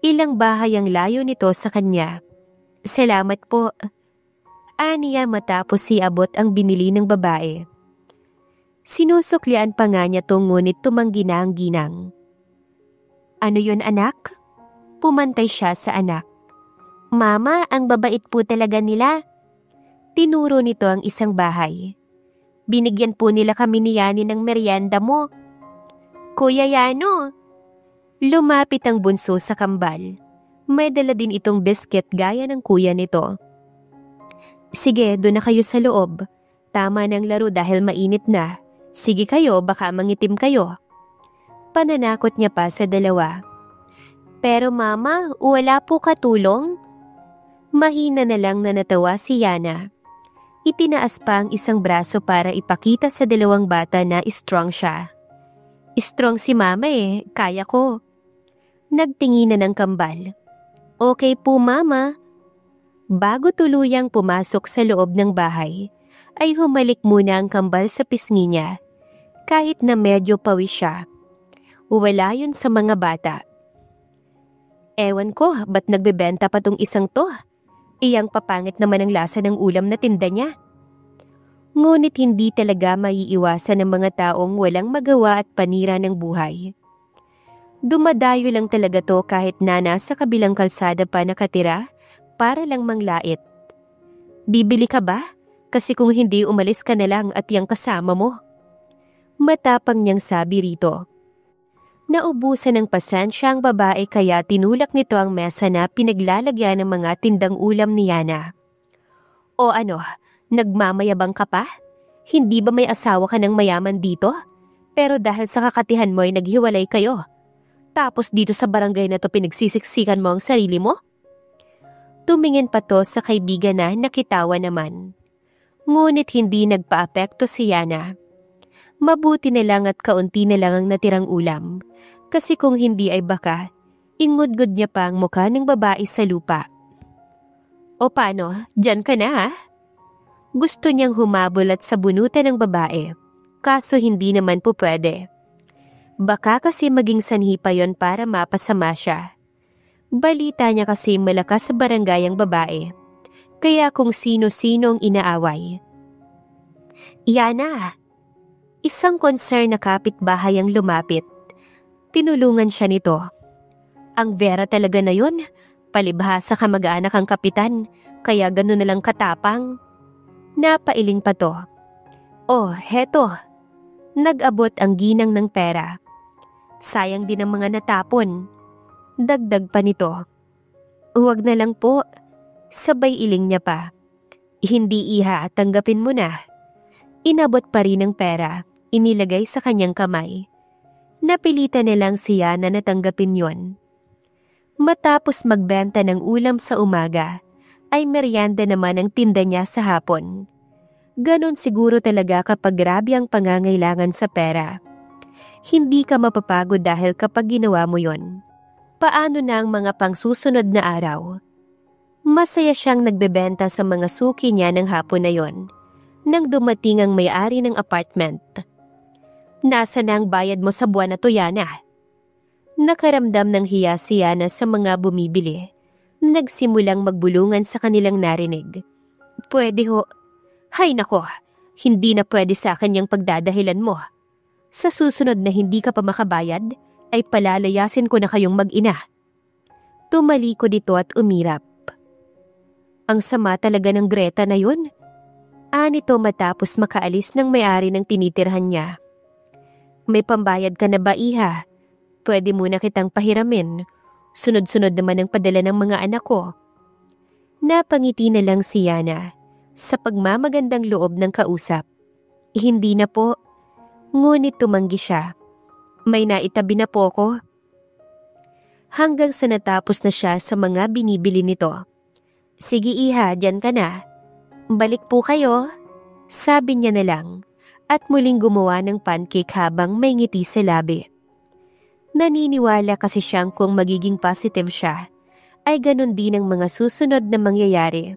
Ilang bahay ang layo nito sa kanya. "Salamat po." Aniya matapos iabot ang binili ng babae. Sinusuklian pa nga niya to ngunit tumanggi na ang ginang. "Ano yun, anak?" Pumantay siya sa anak. "Mama, ang babait po talaga nila." Tinuro nito ang isang bahay. "Binigyan po nila kami ni Yani ng merienda mo." "Kuya Yano!" Lumapit ang bunso sa kambal. May dala din itong biscuit gaya ng kuya nito. "Sige, doon na kayo sa loob. Tama ng laro dahil mainit na. Sige kayo, baka mangitim kayo." Pananakot niya pa sa dalawa. "Pero mama, wala po katulong." Mahina na lang na natawa si Yana. Itinaas pa ang isang braso para ipakita sa dalawang bata na strong siya. "Strong si mama kaya ko." Nagtinginan ng kambal. "Okay po, mama." Bago tuluyang pumasok sa loob ng bahay, ay humalik muna ang kambal sa pisngi niya. Kahit na medyo pawis siya. Wala yun sa mga bata. Ewan ko, ba't nagbebenta pa tong isang to? Iyang papangit naman ang lasa ng ulam na tinda niya. Ngunit hindi talaga maiiwasan ng mga taong walang magawa at panira ng buhay. Dumadayo lang talaga to kahit na nasa kabilang kalsada pa nakatira para lang manglait. Bibili ka ba? Kasi kung hindi umalis ka na lang at yang kasama mo. Matapang niyang sabi rito. Naubusan ng pasensya ang babae kaya tinulak nito ang mesa na pinaglalagyan ng mga tindang ulam ni Yana. O ano, nagmamayabang ka pa? Hindi ba may asawa ka ng mayaman dito? Pero dahil sa kakatihan mo ay naghiwalay kayo. Tapos dito sa barangay na to pinagsisiksikan mo ang sarili mo? Tumingin pa to sa kaibigan na nakitawa naman. Ngunit hindi nagpaapekto si Yana. Mabuti na lang at kaunti na lang ang natirang ulam. Kasi kung hindi ay baka, ingudgod niya pa ang mukha ng babae sa lupa. O paano, dyan ka na ha? Gusto niyang humabol at sabunutan ng babae. Kaso hindi naman po pwede. Baka kasi maging sanhi pa yon para mapasama siya. Balita niya kasi malakas sa barangay ang babae. Kaya kung sino-sino ang inaaway. Yana! Isang concern na kapitbahay ang lumapit. Tinulungan siya nito. Ang Vera talaga na yun. Palibhasa kamag-anak ang kapitan. Kaya gano'n na lang katapang. Napailing pa to. Oh, heto. Nag-abot ang ginang ng pera. Sayang din ang mga natapon. Dagdag pa nito. Huwag na lang po. Sabay iling niya pa. Hindi iha, tanggapin mo na. Inabot pa rin ang pera. Inilagay sa kanyang kamay. Napilitan na lang siya na natanggapin yon. Matapos magbenta ng ulam sa umaga, ay merienda naman ang tinda niya sa hapon. Ganon siguro talaga kapag grabe ang pangangailangan sa pera. Hindi ka mapapagod dahil kapag ginawa mo yon. Paano na ang mga pangsusunod na araw? Masaya siyang nagbebenta sa mga suki niya ng hapon na yon, nang dumating ang may-ari ng apartment. Nasa na ang bayad mo sa buwan na to, Yana? Nakaramdam ng hiya si Yana sa mga bumibili. Nagsimulang magbulungan sa kanilang narinig. Pwede ho. Hay nako, hindi na pwede sa akin yung pagdadahilan mo. Sa susunod na hindi ka pa makabayad, ay palalayasin ko na kayong mag-ina. Tumalikod ito at umirap. Ang sama talaga ng Greta na yun. Anito matapos makaalis ng may-ari ng tinitirhan niya. May pambayad ka na ba, iha? Pwede muna kitang pahiramin. Sunod-sunod naman ang padala ng mga anak ko. Napangiti na lang si Yana sa pagmamagandang loob ng kausap. Hindi na po. Ngunit tumanggi siya. May naitabi na po ko. Hanggang sa natapos na siya sa mga binibili nito. Sige iha, dyan ka na. Balik po kayo. Sabi niya na lang. At muling gumawa ng pancake habang may ngiti sa labi. Naniniwala kasi siyang kung magiging positive siya, ay ganon din ang mga susunod na mangyayari.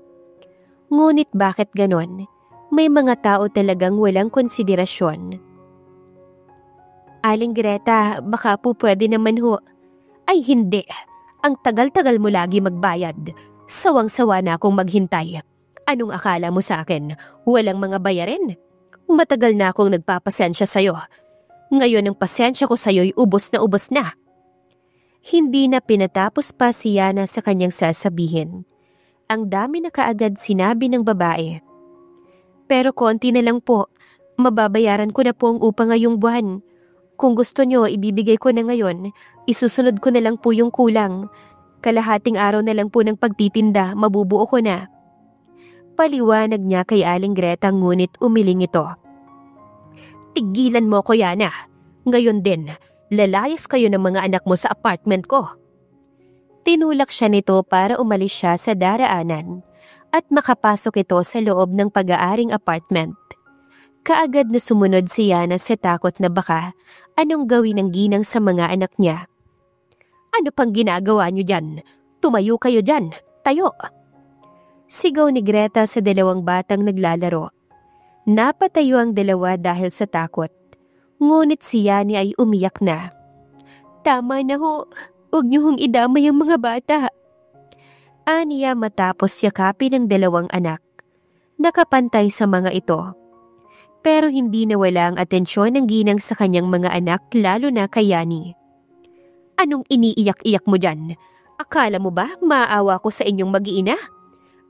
Ngunit bakit ganon? May mga tao talagang walang konsiderasyon. Aling Greta, baka po pwede naman ho. Ay hindi, ang tagal-tagal mo lagi magbayad. Sawang-sawa na akong maghintay. Anong akala mo sa akin? Walang mga bayarin? Matagal na akong nagpapasensya sa'yo. Ngayon ang pasensya ko sa'yo'y ubos na. Hindi na pinatapos pa si Yana sa kanyang sasabihin. Ang dami na kaagad sinabi ng babae. Pero konti na lang po. Mababayaran ko na po ang upa ngayong buwan. Kung gusto nyo, ibibigay ko na ngayon. Isusunod ko na lang po yung kulang. Kalahating araw na lang po ng pagtitinda, mabubuo ko na. Paliwanag niya kay Aling Greta ngunit umiling ito. Tigilan mo ko, Yana. Ngayon din, lalayas kayo ng mga anak mo sa apartment ko. Tinulak siya nito para umalis siya sa daraanan at makapasok ito sa loob ng pag-aaring apartment. Kaagad na sumunod si Yana sa takot na baka anong gawin ng ginang sa mga anak niya. Ano pang ginagawa niyo dyan? Tumayo kayo dyan. Tayo! Sigaw ni Greta sa dalawang batang naglalaro. Napatayo ang dalawa dahil sa takot. Ngunit si Yani ay umiyak na. Tama na ho. Huwag niyo hong idamay ang mga bata. Aniya matapos yakapin ang dalawang anak. Nakapantay sa mga ito. Pero hindi nawala ang atensyon ng ginang sa kanyang mga anak, lalo na kay Yani. Anong iniiyak-iyak mo dyan? Akala mo ba maawa ko sa inyong mag-iina?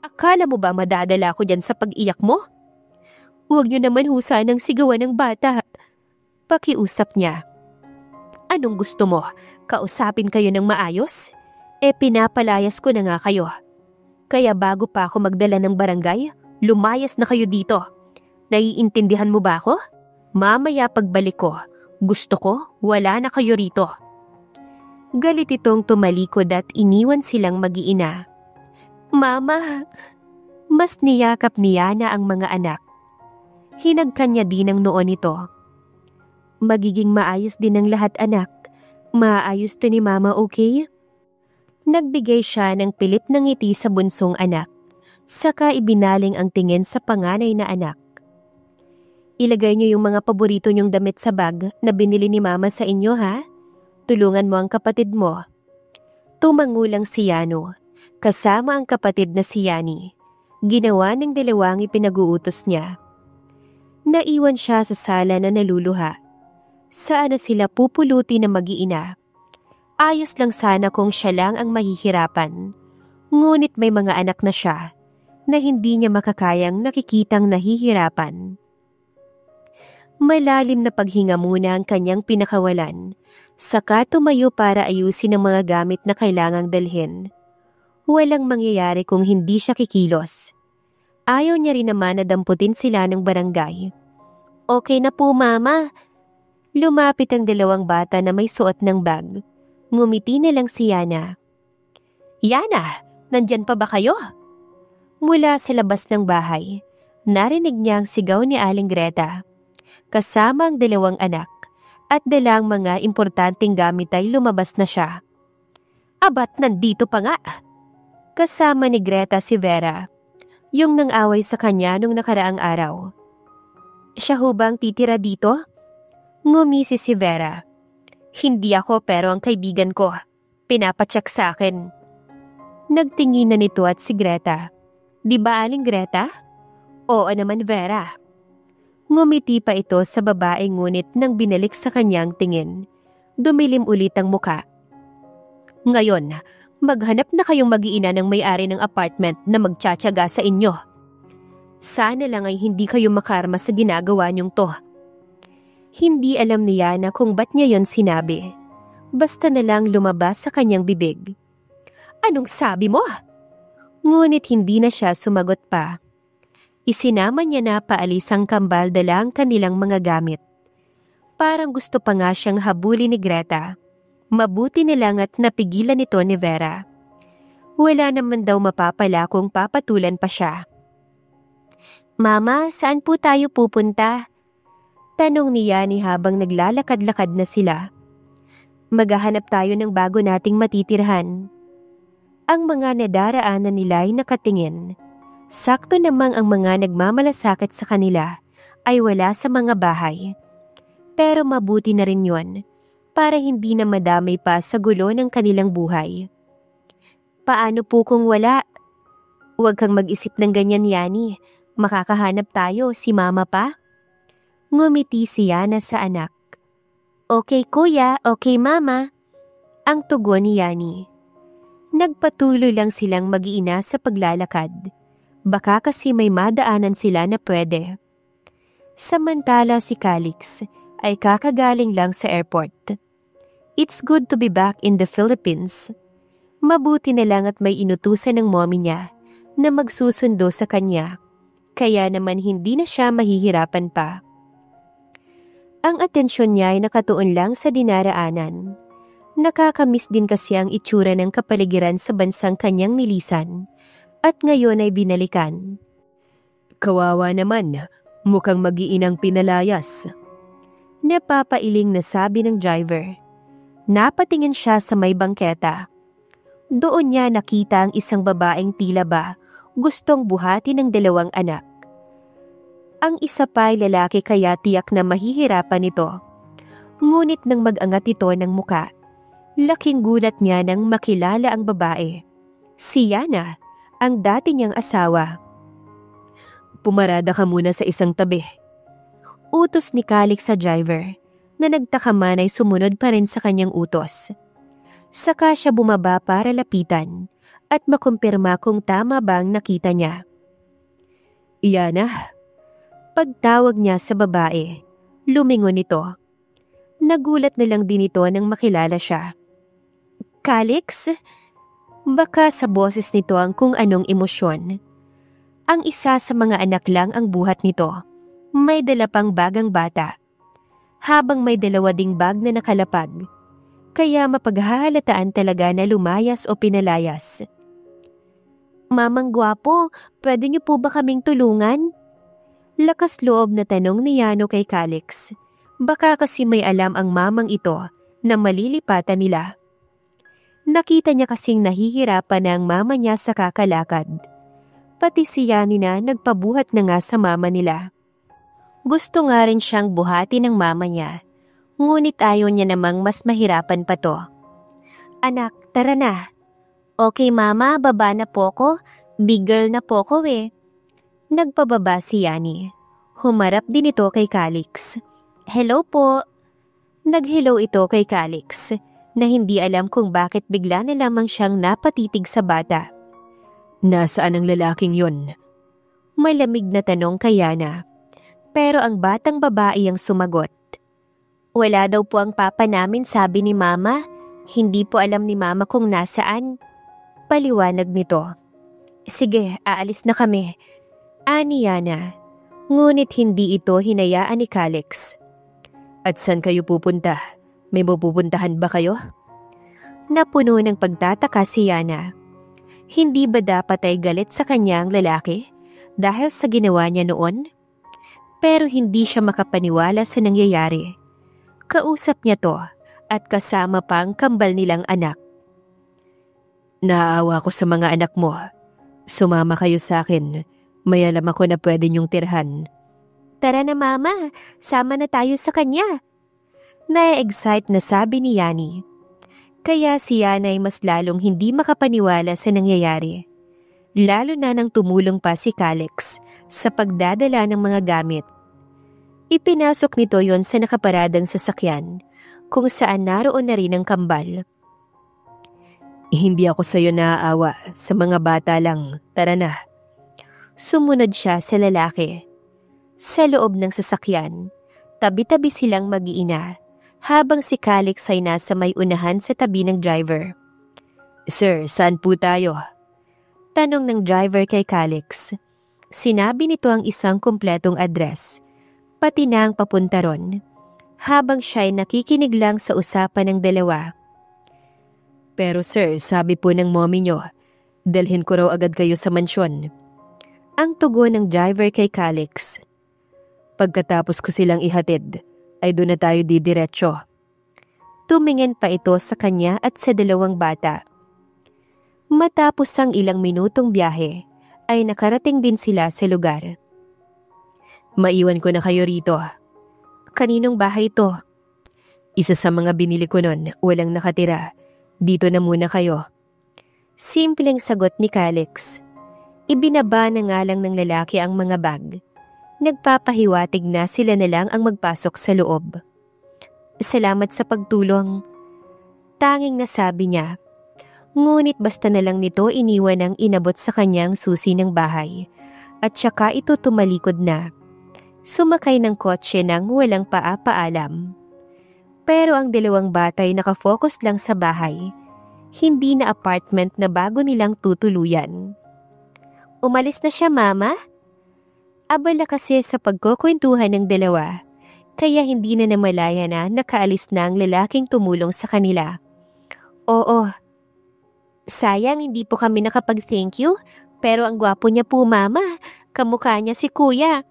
Akala mo ba madadala ko dyan sa pag-iyak mo? Huwag niyo naman sanang sigawan ng bata. Pakiusap niya. Anong gusto mo? Kausapin kayo ng maayos? Pinapalayas ko na nga kayo. Kaya bago pa ako magdala ng barangay, lumayas na kayo dito. Naiintindihan mo ba ako? Mamaya pagbalik ko, gusto ko wala na kayo rito. Galit itong tumalikod at iniwan silang mag-iina. Mama! Mas niyakap ni Yana ang mga anak. Hinagkanya din ang noon ito. Magiging maayos din ang lahat, anak. Maayos to ni Mama, okay? Nagbigay siya ng pilit na ngiti sa bunsong anak, saka ibinaling ang tingin sa panganay na anak. Ilagay niyo yung mga paborito niyong damit sa bag na binili ni Mama sa inyo, ha? Tulungan mo ang kapatid mo. Tumangulang si Yano, kasama ang kapatid na si Yani. Ginawa ng dalawang ipinag-uutos niya. Naiwan siya sa sala na naluluha. Saan na sila pupuluti na mag-iina? Ayos lang sana kung siya lang ang mahihirapan. Ngunit may mga anak na siya na hindi niya makakayang nakikitang nahihirapan. Malalim na paghinga muna ang kanyang pinakawalan, saka tumayo para ayusin ang mga gamit na kailangang dalhin. Walang mangyayari kung hindi siya kikilos. Ayaw niya rin naman na damputin sila ng barangay. Okay na po, Mama. Lumapit ang dalawang bata na may suot ng bag. Ngumiti na lang si Yana. Yana, nandyan pa ba kayo? Mula sa labas ng bahay, narinig niya ang sigaw ni Aling Greta. Kasama ang dalawang anak at dalang mga importanteng gamit ay lumabas na siya. Abat, nandito pa nga. Kasama ni Greta si Vera, yung nang-away sa kanya nung nakaraang araw. Siya ho bang titira dito? Ngumisi si Vera. Hindi ako pero ang kaibigan ko. Pinapacheck sa akin. Nagtingin na nito at si Greta. Di ba, Aling Greta? Oo naman, Vera. Ngumiti pa ito sa babae ngunit nang binalik sa kanyang tingin, dumilim ulit ang muka. Ngayon, maghanap na kayong mag-iina ng may-ari ng apartment na magtsatsaga sa inyo. Sana lang ay hindi kayo makarma sa ginagawa niyong to. Hindi alam ni Yana kung ba't niya yon sinabi. Basta na lang lumabas sa kanyang bibig. Anong sabi mo? Ngunit hindi na siya sumagot pa. Isinama niya na paalis ang kambal dala ang kanilang mga gamit. Parang gusto pa nga siyang habulin ni Greta. Mabuti na lang at napigilan ito ni Vera. Wala naman daw mapapala kung papatulan pa siya. Mama, saan po tayo pupunta? Tanong ni Yani habang naglalakad-lakad na sila. Maghahanap tayo ng bago nating matitirhan. Ang mga nadaraanan nila ay nakatingin. Sakto namang ang mga nagmamalasakit sa kanila ay wala sa mga bahay. Pero mabuti na rin yun para hindi na madamay pa sa gulo ng kanilang buhay. Paano po kung wala? Huwag kang mag-isip ng ganyan, Yani. Makakahanap tayo, si Mama pa. Ngumiti si Yana sa anak. Okay kuya, okay mama. Ang tugon ni Yani. Nagpatuloy lang silang mag-iina sa paglalakad. Baka kasi may madaanan sila na pwede. Samantala si Calix ay kakagaling lang sa airport. It's good to be back in the Philippines. Mabuti na lang at may inutusan ng mommy niya na magsusundo sa kanya. Kaya naman hindi na siya mahihirapan pa. Ang atensyon niya ay nakatuon lang sa dinaraanan. Nakakamiss din kasi ang itsura ng kapaligiran sa bansang kanyang nilisan at ngayon ay binalikan. Kawawa naman, mukhang mag-iinang pinalayas. Napapailing na sabi ng driver. Napatingin siya sa may bangketa. Doon niya nakita ang isang babaeng tila ba gustong buhati ng dalawang anak. Ang isa pa ay lalaki kaya tiyak na mahihirapan ito. Ngunit nang mag-angat ito ng muka, Laking gulat niya nang makilala ang babae. Si Yana, ang dati niyang asawa. Pumarada ka muna sa isang tabi. Utos ni Calix sa driver, na nagtaka man ay sumunod pa rin sa kanyang utos. Saka siya bumaba para lapitan at makumpirma kung tama ba ang nakita niya. Yana? Pagtawag niya sa babae, lumingon ito. Nagulat na lang din ito nang makilala siya. Calix? Baka sa boses nito ang kung anong emosyon. Ang isa sa mga anak lang ang buhat nito. May dala pang bagang bata. Habang may dalawa ding bag na nakalapag. Kaya mapaghahalataan talaga na lumayas o pinalayas. Mamang gwapo, pwede niyo po ba kaming tulungan? Lakas loob na tanong ni Yano kay Calix. Baka kasi may alam ang mamang ito na malilipatan nila. Nakita niya kasing nahihirapan na ang mama niya sa kakalakad. Pati si Yani na nagpabuhat na nga sa mama nila. Gusto nga rin siyang buhati ng mama niya. Ngunit ayaw niya namang mas mahirapan pa to. Anak, tara na. Okay mama, baba na po ko. Big girl na po ko eh. Nagpababa si Yani. Humarap din ito kay Calix. Hello po. Nag-hello ito kay Calix na hindi alam kung bakit bigla na lamang siyang napatitig sa bata. Nasaan ang lalaking yon? Malamig na tanong kay Yana. Pero ang batang babae ang sumagot. Wala daw po ang papa namin, sabi ni mama. Hindi po alam ni mama kung nasaan. Paliwanag nito. Sige, aalis na kami. Ani Yana. Ngunit hindi ito hinayaan ni Calix. At saan kayo pupunta? May mapupuntahan ba kayo? Napuno ng pagtataka si Yana. Hindi ba dapat ay galit sa kanya ang lalaki dahil sa ginawa niya noon? Pero hindi siya makapaniwala sa nangyayari. Kausap niya to at kasama pa ang kambal nilang anak. Naaawa ko sa mga anak mo. Sumama kayo sa akin. May alam ako na pwede niyong tirhan. Tara na mama, sama na tayo sa kanya. Na-excite na sabi ni Yani. Kaya si Yana ay mas lalong hindi makapaniwala sa nangyayari. Lalo na nang tumulong pa si Calix sa pagdadala ng mga gamit. Ipinasok nito yon sa nakaparadang sasakyan kung saan naroon na rin ang kambal. Hindi ako sa iyo naaawa, sa mga bata lang. Tara na. Sumunod siya sa lalaki. Sa loob ng sasakyan, tabi-tabi silang mag-iina habang si Calix ay nasa may unahan sa tabi ng driver. Sir, saan po tayo? Tanong ng driver kay Calix. Sinabi nito ang isang kumpletong address, pati na ang papunta ron, habang siya'y nakikinig lang sa usapan ng dalawa. Pero sir, sabi po ng mommy nyo, dalhin ko raw agad kayo sa mansyon. Ang tugon ng driver kay Calix. Pagkatapos ko silang ihatid, ay doon na tayo didiretso. Tumingin pa ito sa kanya at sa dalawang bata. Matapos ang ilang minutong biyahe, ay nakarating din sila sa lugar. Maiwan ko na kayo rito. Kaninong bahay ito? Isa sa mga binili ko nun, walang nakatira. Dito na muna kayo. Simpleng sagot ni Calix. Ibinaba na nga lang ng lalaki ang mga bag. Nagpapahiwatig na sila na lang ang magpasok sa loob. Salamat sa pagtulong. Tanging nasabi niya. Ngunit basta na lang nito iniwan ang inabot sa kanyang susi ng bahay. At saka ito tumalikod na. Sumakay ng kotse nang walang paapaalam. Pero ang dalawang bata ay nakafocus lang sa bahay. Hindi na apartment na bago nilang tutuluyan. Umalis na siya, mama? Abala kasi sa pagkukwentuhan ng dalawa, kaya hindi na namalaya na nakaalis na ang lalaking tumulong sa kanila. Oo. Sayang hindi po kami nakapag-thank you, pero ang gwapo niya po mama, kamukha niya si kuya.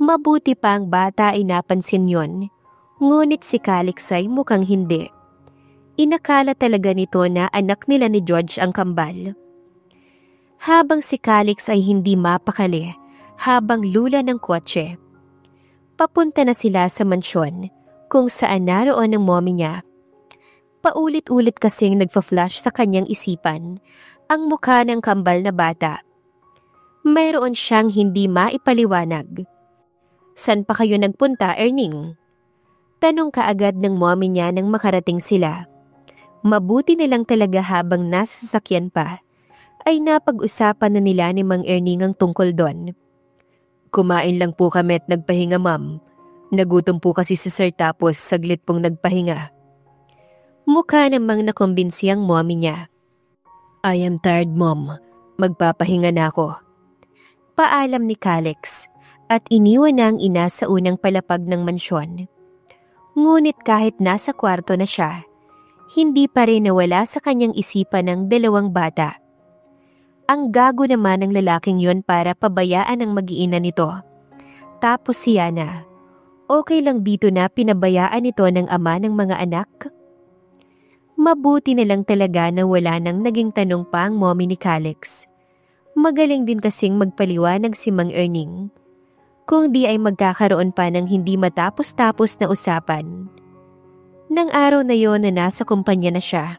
Mabuti pa ang bata ay napansin yon, ngunit si Calix ay mukhang hindi. Inakala talaga nito na anak nila ni George ang kambal. Habang si Calix ay hindi mapakali, habang lula ng kotse. Papunta na sila sa mansyon kung saan naroon ang mommy niya. Paulit-ulit kasing nagfa-flash sa kanyang isipan ang mukha ng kambal na bata. Mayroon siyang hindi maipaliwanag. "San pa kayo nagpunta, Erning?" Tanong kaagad ng mommy niya nang makarating sila. Mabuti na lang talaga habang nasa sasakyan pa, ay napag-usapan na nila ni Mang Erning ang tungkol doon. "Kumain lang po kami at nagpahinga, ma'am. Nagutom po kasi si sir tapos saglit pong nagpahinga." Mukha namang nakumbinsi ang mommy niya. "I am tired, mom. Magpapahinga na ako." Paalam ni Calix at iniwan na ang ina sa unang palapag ng mansyon. Ngunit kahit nasa kwarto na siya, hindi pa rin nawala sa kanyang isipan ng dalawang bata. Ang gago naman ng lalaking yon para pabayaan ang mag-iina nito. Tapos si Yana, okay lang dito na pinabayaan ito ng ama ng mga anak? Mabuti na lang talaga na wala nang naging tanong pa ang mommy ni Calix. Magaling din kasing magpaliwanag si Mang Erning. Kung di ay magkakaroon pa ng hindi matapos-tapos na usapan. Nang araw na yon na nasa kumpanya na siya,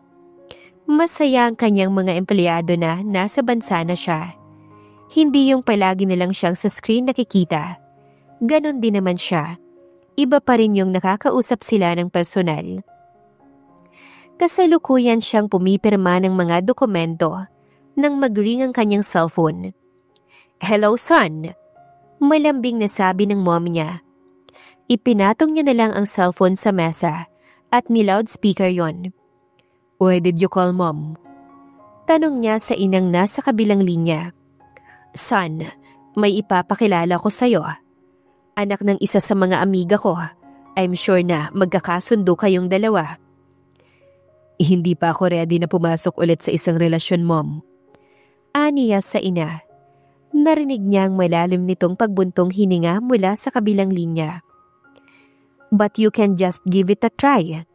masaya ang kanyang mga empleyado na nasa bansa na siya. Hindi yung palagi na lang siyang sa screen nakikita. Ganon din naman siya. Iba pa rin yung nakakausap sila ng personal. Kasalukuyan siyang pumipirma ng mga dokumento nang mag-ring ang kanyang cellphone. "Hello, son," malambing na sabi ng mom niya. Ipinatong niya na lang ang cellphone sa mesa at ni-loudspeaker yon. "Why did you call, mom?" Tanong niya sa inang nasa kabilang linya. "Son, may ipapakilala ko sa'yo. Anak ng isa sa mga amiga ko. I'm sure na magkakasundo kayong dalawa." "Hindi pa ako ready na pumasok ulit sa isang relasyon, mom." Aniya sa ina. Narinig niya ang malalim nitong pagbuntong hininga mula sa kabilang linya. "But you can just give it a try."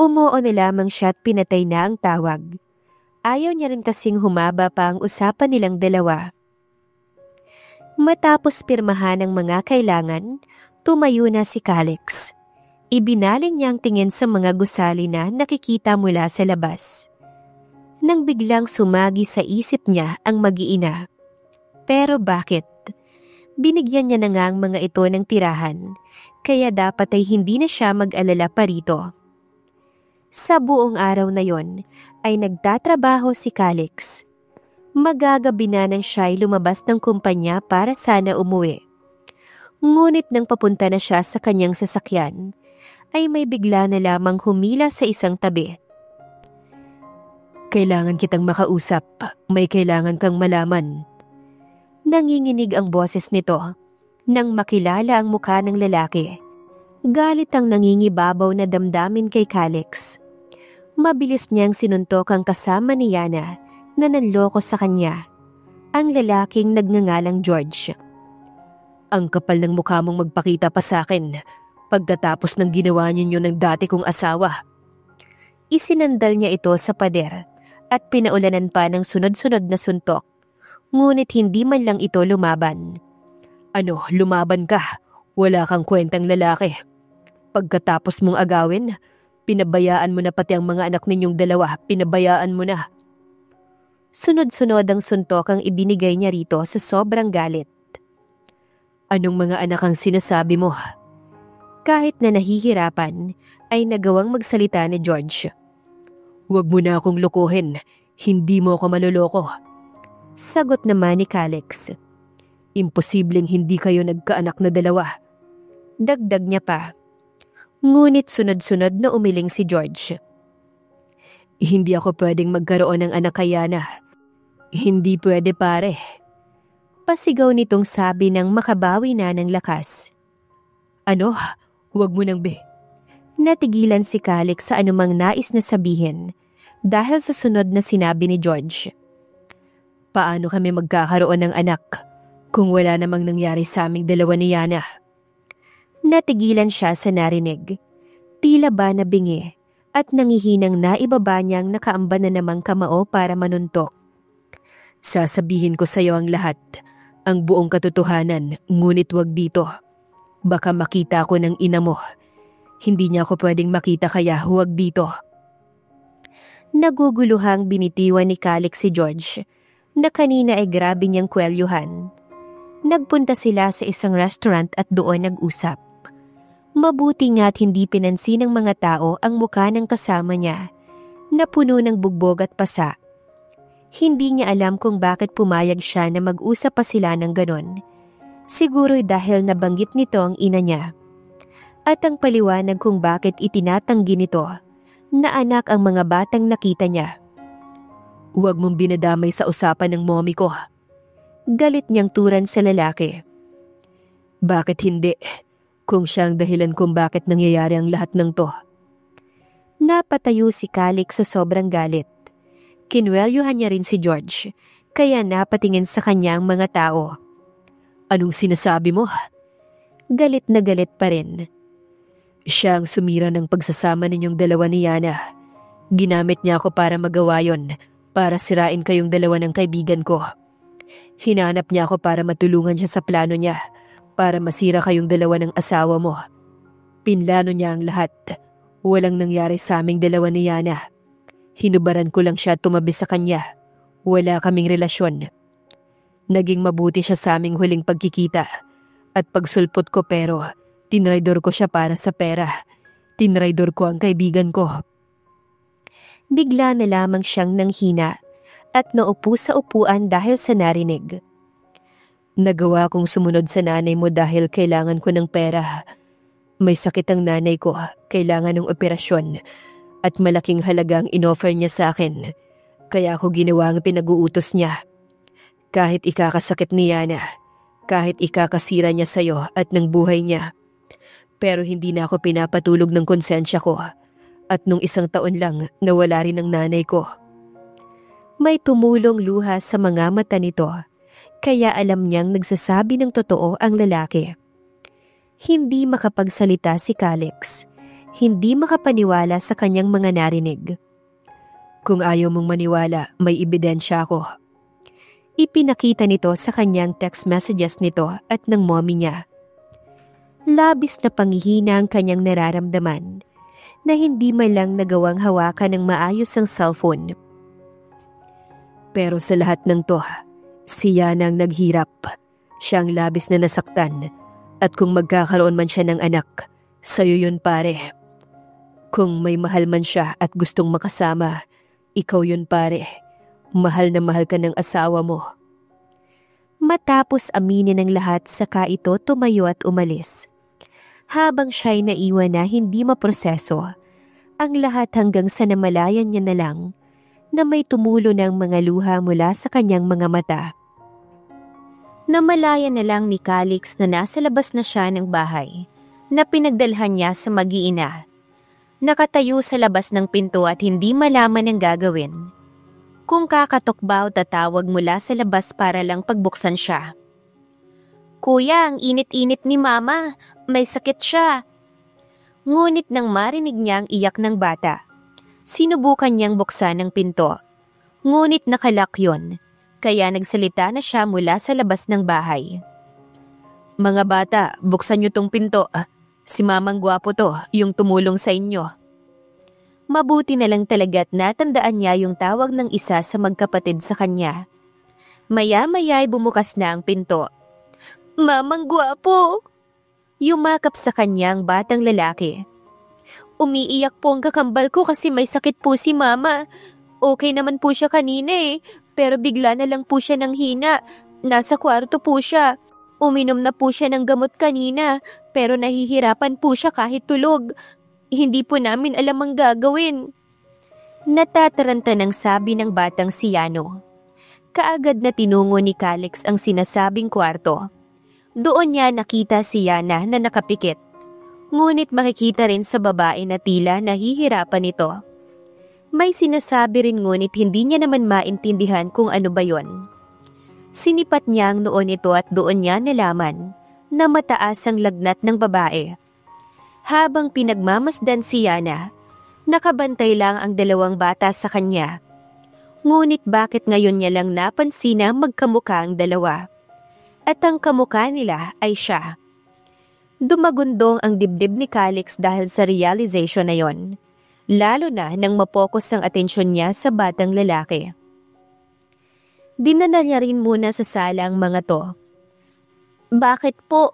Umuo na lamang siya at pinatay na ang tawag. Ayaw niya rin kasing humaba pa ang usapan nilang dalawa. Matapos pirmahan ang mga kailangan, tumayo na si Calix. Ibinaling niya ang tingin sa mga gusali na nakikita mula sa labas. Nang biglang sumagi sa isip niya ang mag-iina. Pero bakit? Binigyan niya na nga ang mga ito ng tirahan, kaya dapat ay hindi na siya mag-alala pa rito. Sa buong araw na yon ay nagtatrabaho si Calix. Magagabi na nang siya ay lumabas ng kumpanya para sana umuwi. Ngunit nang papunta na siya sa kanyang sasakyan, ay may bigla na lamang humila sa isang tabi. "Kailangan kitang makausap. May kailangan kang malaman." Nanginginig ang boses nito nang makilala ang mukha ng lalaki. Galit ang nangingibabaw na damdamin kay Calix. Mabilis niyang sinuntok ang kasama ni Yana na nanloko sa kanya, ang lalaking nagngangalang George. "Ang kapal ng mukha mong magpakita pa sa akin pagkatapos ng ginawa ninyo ng dati kong asawa." Isinandal niya ito sa pader at pinaulanan pa ng sunod-sunod na suntok, ngunit hindi man lang ito lumaban. "Ano, lumaban ka? Wala kang kwentang lalaki. Pagkatapos mong agawin, pinabayaan mo na pati ang mga anak ninyong dalawa, pinabayaan mo na." Sunod-sunod ang suntok ang ibinigay niya rito sa sobrang galit. "Anong mga anak ang sinasabi mo?" Kahit na nahihirapan, ay nagawang magsalita ni George. "Huwag mo na akong lokohin. Hindi mo ako maloloko." Sagot naman ni Calix. "Imposibleng hindi kayo nagkaanak na dalawa." Dagdag niya pa. Ngunit sunod-sunod na umiling si George. "Hindi ako pwedeng magkaroon ng anak kay Yana. Hindi pwede, pare." Pasigaw nitong sabi ng makabawi na ng lakas. "Ano? Huwag mo nang be." Natigilan si Calix sa anumang nais na sabihin dahil sa sunod na sinabi ni George. "Paano kami magkakaroon ng anak kung wala namang nangyari sa aming dalawa ni Yana?" Natigilan siya sa narinig. Tila ba nabingi at nangihinang naibaba niyang nakaamba na namang kamao para manuntok. "Sasabihin ko sa iyo ang lahat, ang buong katotohanan, ngunit wag dito. Baka makita ko ng ina mo. Hindi niya ako pwedeng makita kaya huwag dito." Naguguluhang binitiwan ni Calix si George na kanina ay grabe niyang kwelyuhan. Nagpunta sila sa isang restaurant at doon nag-usap. Mabuti nga't hindi pinansin ng mga tao ang mukha ng kasama niya na puno ng bugbog at pasa. Hindi niya alam kung bakit pumayag siya na mag-usap pa sila ng ganon. Siguro'y dahil nabanggit nito ang ina niya. At ang paliwanag kung bakit itinatanggi nito na anak ang mga batang nakita niya. Huwag mong dinadamay sa usapan ng mommy ko. Galit niyang turan sa lalaki. Bakit hindi? Kung siyang dahilan kung bakit nangyayari ang lahat ng to. Napatayo si Calix sa sobrang galit. Kinwelyuhan niya rin si George, kaya napatingin sa kanya ang mga tao. Anong sinasabi mo? Galit na galit pa rin. Siya ang sumira ng pagsasama ninyong dalawa ni Yana. Ginamit niya ako para magawa yon, para sirain kayong dalawa ng kaibigan ko. Hinanap niya ako para matulungan siya sa plano niya, para masira kayong dalawa ng asawa mo. Pinlano niya ang lahat. Walang nangyari sa aming dalawa ni Yana. Hinubaran ko lang siya at tumabi sa kanya. Wala kaming relasyon. Naging mabuti siya sa aming huling pagkikita. At pagsulpot ko pero tinraidor ko siya para sa pera. Tinraidor ko ang kaibigan ko. Bigla na lamang siyang nanghina at naupo sa upuan dahil sa narinig. Nagawa kong sumunod sa nanay mo dahil kailangan ko ng pera. May sakit ang nanay ko, kailangan ng operasyon. At malaking halagang inoffer niya sa akin. Kaya ako ginawa ang pinag-uutos niya. Kahit ikakasakit ni Yana, kahit ikakasira niya sa'yo at ng buhay niya. Pero hindi na ako pinapatulog ng konsensya ko. At nung isang taon lang, nawala rin ang nanay ko. May tumulong luha sa mga mata nito, kaya alam niyang nagsasabi ng totoo ang lalaki. Hindi makapagsalita si Calix. Hindi makapaniwala sa kanyang mga narinig. Kung ayaw mong maniwala, may ebidensya ako. Ipinakita nito sa kanyang text messages nito at ng mommy niya. Labis na panghihina ang kanyang nararamdaman na hindi man lang nagawang hawakan ng maayos ang cellphone. Pero sa lahat ng to, si Yana ang naghirap. Siya ang labis na nasaktan. At kung magkakaroon man siya ng anak, sa'yo yun pare. Kung may mahal man siya at gustong makasama, ikaw yun pare. Mahal na mahal ka ng asawa mo. Matapos aminin ang lahat, saka ito tumayo at umalis. Habang siya'y naiwan na hindi maproseso, ang lahat hanggang sa namalayan niya na lang na may tumulo ng mga luha mula sa kanyang mga mata. Namalayan na lang ni Calix na nasa labas na siya ng bahay, na pinagdalhan niya sa mag-iina. Nakatayo sa labas ng pinto at hindi malaman ang gagawin. Kung kakatok ba o tatawag mula sa labas para lang pagbuksan siya. Kuya, ang init-init ni Mama. May sakit siya. Ngunit nang marinig niya ang iyak ng bata, sinubukan niyang buksan ang pinto. Ngunit nakalak yun, kaya nagsalita na siya mula sa labas ng bahay. Mga bata, buksan niyo tong pinto. Si Mamang gwapo to, yung tumulong sa inyo. Mabuti na lang talaga't natandaan niya yung tawag ng isa sa magkapatid sa kanya. Maya-maya'y bumukas na ang pinto. Mamang gwapo! Yumakap sa kanyang batang lalaki. Umiiyak po ang kakambal ko kasi may sakit po si Mama. Okay naman po siya kanina pero bigla na lang po siya nang hina. Nasa kwarto po siya. Uminom na po siya ng gamot kanina, pero nahihirapan po siya kahit tulog. Hindi po namin alam ang gagawin. Natataranta ng sabi ng batang si Yano. Kaagad na tinungo ni Calix ang sinasabing kwarto. Doon niya nakita si Yana na nakapikit. Ngunit makikita rin sa babae na tila nahihirapan ito. May sinasabi rin ngunit hindi niya naman maintindihan kung ano ba yon. Sinipat niya ang noon ito at doon niya nalaman na mataas ang lagnat ng babae. Habang pinagmamasdan si Yana, nakabantay lang ang dalawang bata sa kanya. Ngunit bakit ngayon niya lang napansin na magkamukha ang dalawa? At ang kamukha nila ay siya. Dumagundong ang dibdib ni Calix dahil sa realization na yon. lalo na nang mapokus ang atensyon niya sa batang lalaki. Dinala niya rin muna sa sala ang mga to. Bakit po?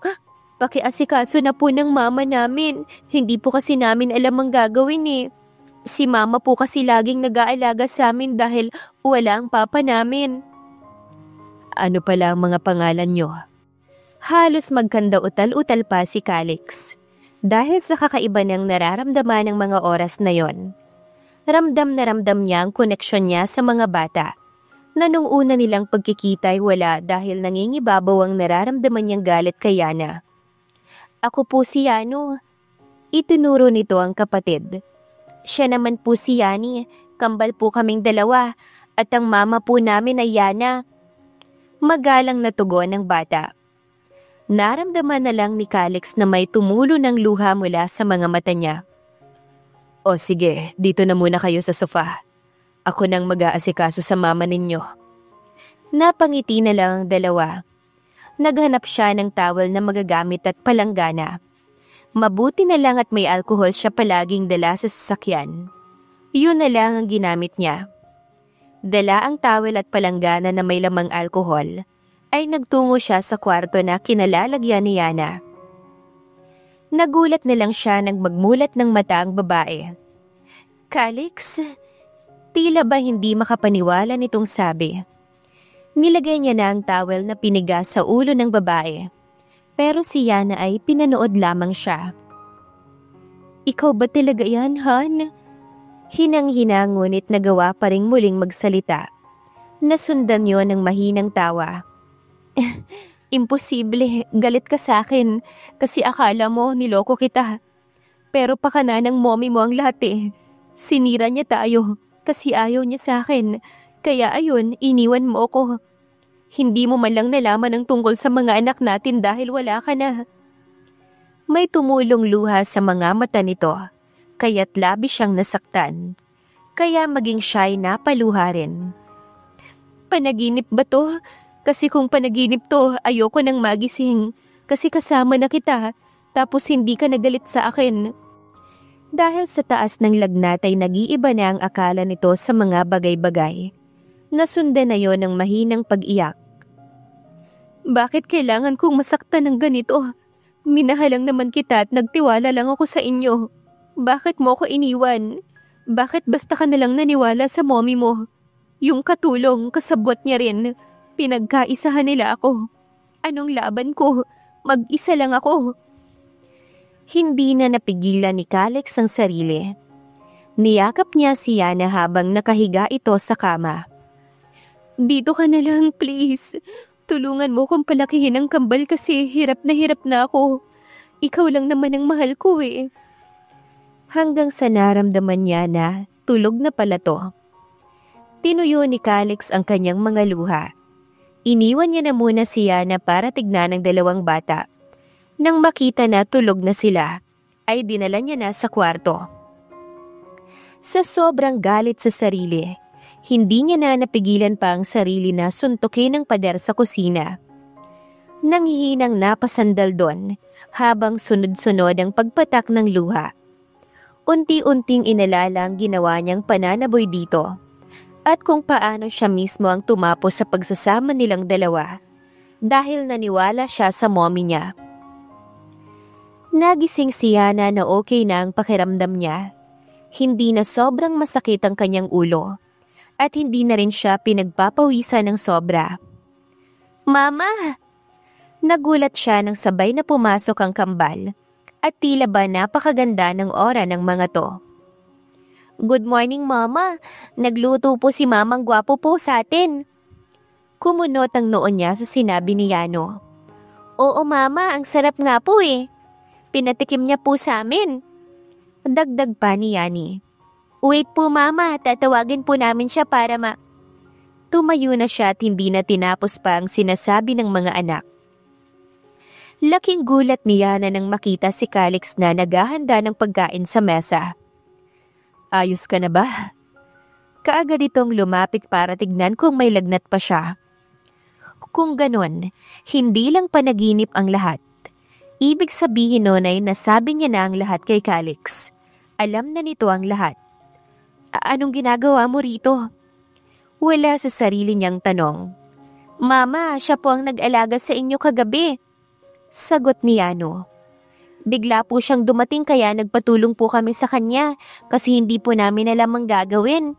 Pakiasikaso na po ng mama namin. Hindi po kasi namin alam ang gagawin eh. Si mama po kasi laging nag-aalaga sa amin dahil wala ang papa namin. Ano pala ang mga pangalan niyo? Halos magkanda-utal-utal pa si Calix. Dahil sa kakaiba niyang nararamdaman ng mga oras na yon. Ramdam na ramdam niya ang koneksyon niya sa mga bata. Na nung una nilang pagkikita ay wala dahil nangingibabaw ang nararamdaman niyang galit kay Yana. Ako po si Yano. Itinuro nito ang kapatid. Siya naman po si Yani. Kambal po kaming dalawa. At ang mama po namin ay Yana. Magalang na tugon ng bata. Naramdaman na lang ni Calix na may tumulo ng luha mula sa mga mata niya. O sige, dito na muna kayo sa sofa. Ako nang mag-aasikaso sa mama ninyo. Napangiti na lang ang dalawa. Naghanap siya ng towel na magagamit at palanggana. Mabuti na lang at may alkohol siya palaging dala sa sasakyan. Yun na lang ang ginamit niya. Dala ang towel at palanggana na may lamang alkohol. Ay nagtungo siya sa kwarto na kinalalagyan ni Yana. Nagulat na lang siya nang magmulat ng mata ang babae. Calix, tila ba hindi makapaniwala nitong sabi. Nilagay niya na ang towel na piniga sa ulo ng babae. Pero si Yana ay pinanood lamang siya. Ikaw ba talaga yan, Han? Hinang-hina ngunit nagawa pa ring muling magsalita. Nasundan yon ng mahinang tawa. Imposible, galit ka sa akin kasi akala mo niloko kita. Pero pakana ng mommy mo ang lahat eh. Sinira niya tayo kasi ayaw niya sa akin. Kaya ayun, iniwan mo ko. Hindi mo man lang nalaman ang tungkol sa mga anak natin dahil wala ka na. May tumulong luha sa mga mata nito, kaya't labis siyang nasaktan. Kaya maging siya'y napaluha rin. Panaginip ba to? Kasi kung panaginip to, ayoko nang magising. Kasi kasama na kita, tapos hindi ka nagalit sa akin. Dahil sa taas ng lagnat ay nag-iiba na ang akala nito sa mga bagay-bagay. Nasundan na yon ng mahinang pag-iyak. Bakit kailangan kong masaktan ng ganito? Minahal lang naman kita at nagtiwala lang ako sa inyo. Bakit mo ko iniwan? Bakit basta ka nalang naniwala sa mommy mo? Yung katulong, kasabot niya rin. Pinagkaisahan nila ako. Anong laban ko? Mag-isa lang ako. Hindi na napigilan ni Calix ang sarili. Niyakap niya si Yana habang nakahiga ito sa kama. Dito ka na lang, please. Tulungan mo kong palakihin ang kambal kasi hirap na ako. Ikaw lang naman ang mahal ko eh. Hanggang sa naramdaman niya na tulog na pala to. Tinuyo ni Calix ang kanyang mga luha. Iniwan niya na muna si Yana para tignan ng dalawang bata. Nang makita na tulog na sila, ay dinala niya na sa kwarto. Sa sobrang galit sa sarili, hindi niya na napigilan pa ang sarili na suntukin ng pader sa kusina. Nanghihinang napasandal doon habang sunod-sunod ang pagpatak ng luha. Unti-unting inalala ang ginawa niyang pananaboy dito. At kung paano siya mismo ang tumapos sa pagsasama nilang dalawa dahil naniwala siya sa mommy niya. Nagising si Yana na okay na ang pakiramdam niya. Hindi na sobrang masakit ang kanyang ulo at hindi na rin siya pinagpapawisan ng sobra. Mama! Nagulat siya nang sabay na pumasok ang kambal at tila ba napakaganda ng aura ng mga to. Good morning, Mama. Nagluto po si Mamang gwapo po sa atin. Kumunot ang noon niya sa sinabi ni Yano. Oo, Mama. Ang sarap nga po eh. Pinatikim niya po sa amin. Dagdag pa ni Yani. Wait po, Mama. Tatawagin po namin siya para Tumayo na siya at hindi na tinapos pa ang sinasabi ng mga anak. Laking gulat ni Yana nang makita si Calix na naghahanda ng pagkain sa mesa. Ayos ka na ba? Kaagad itong lumapit para tignan kung may lagnat pa siya. Kung ganon, hindi lang panaginip ang lahat. Ibig sabihin nun ay nasabi niya na ang lahat kay Calix. Alam na nito ang lahat. Anong ginagawa mo rito? Wala sa sarili niyang tanong. Mama, siya po ang nag-alaga sa inyo kagabi. Sagot ni Yano. Bigla po siyang dumating kaya nagpatulong po kami sa kanya kasi hindi po namin alam ang gagawin.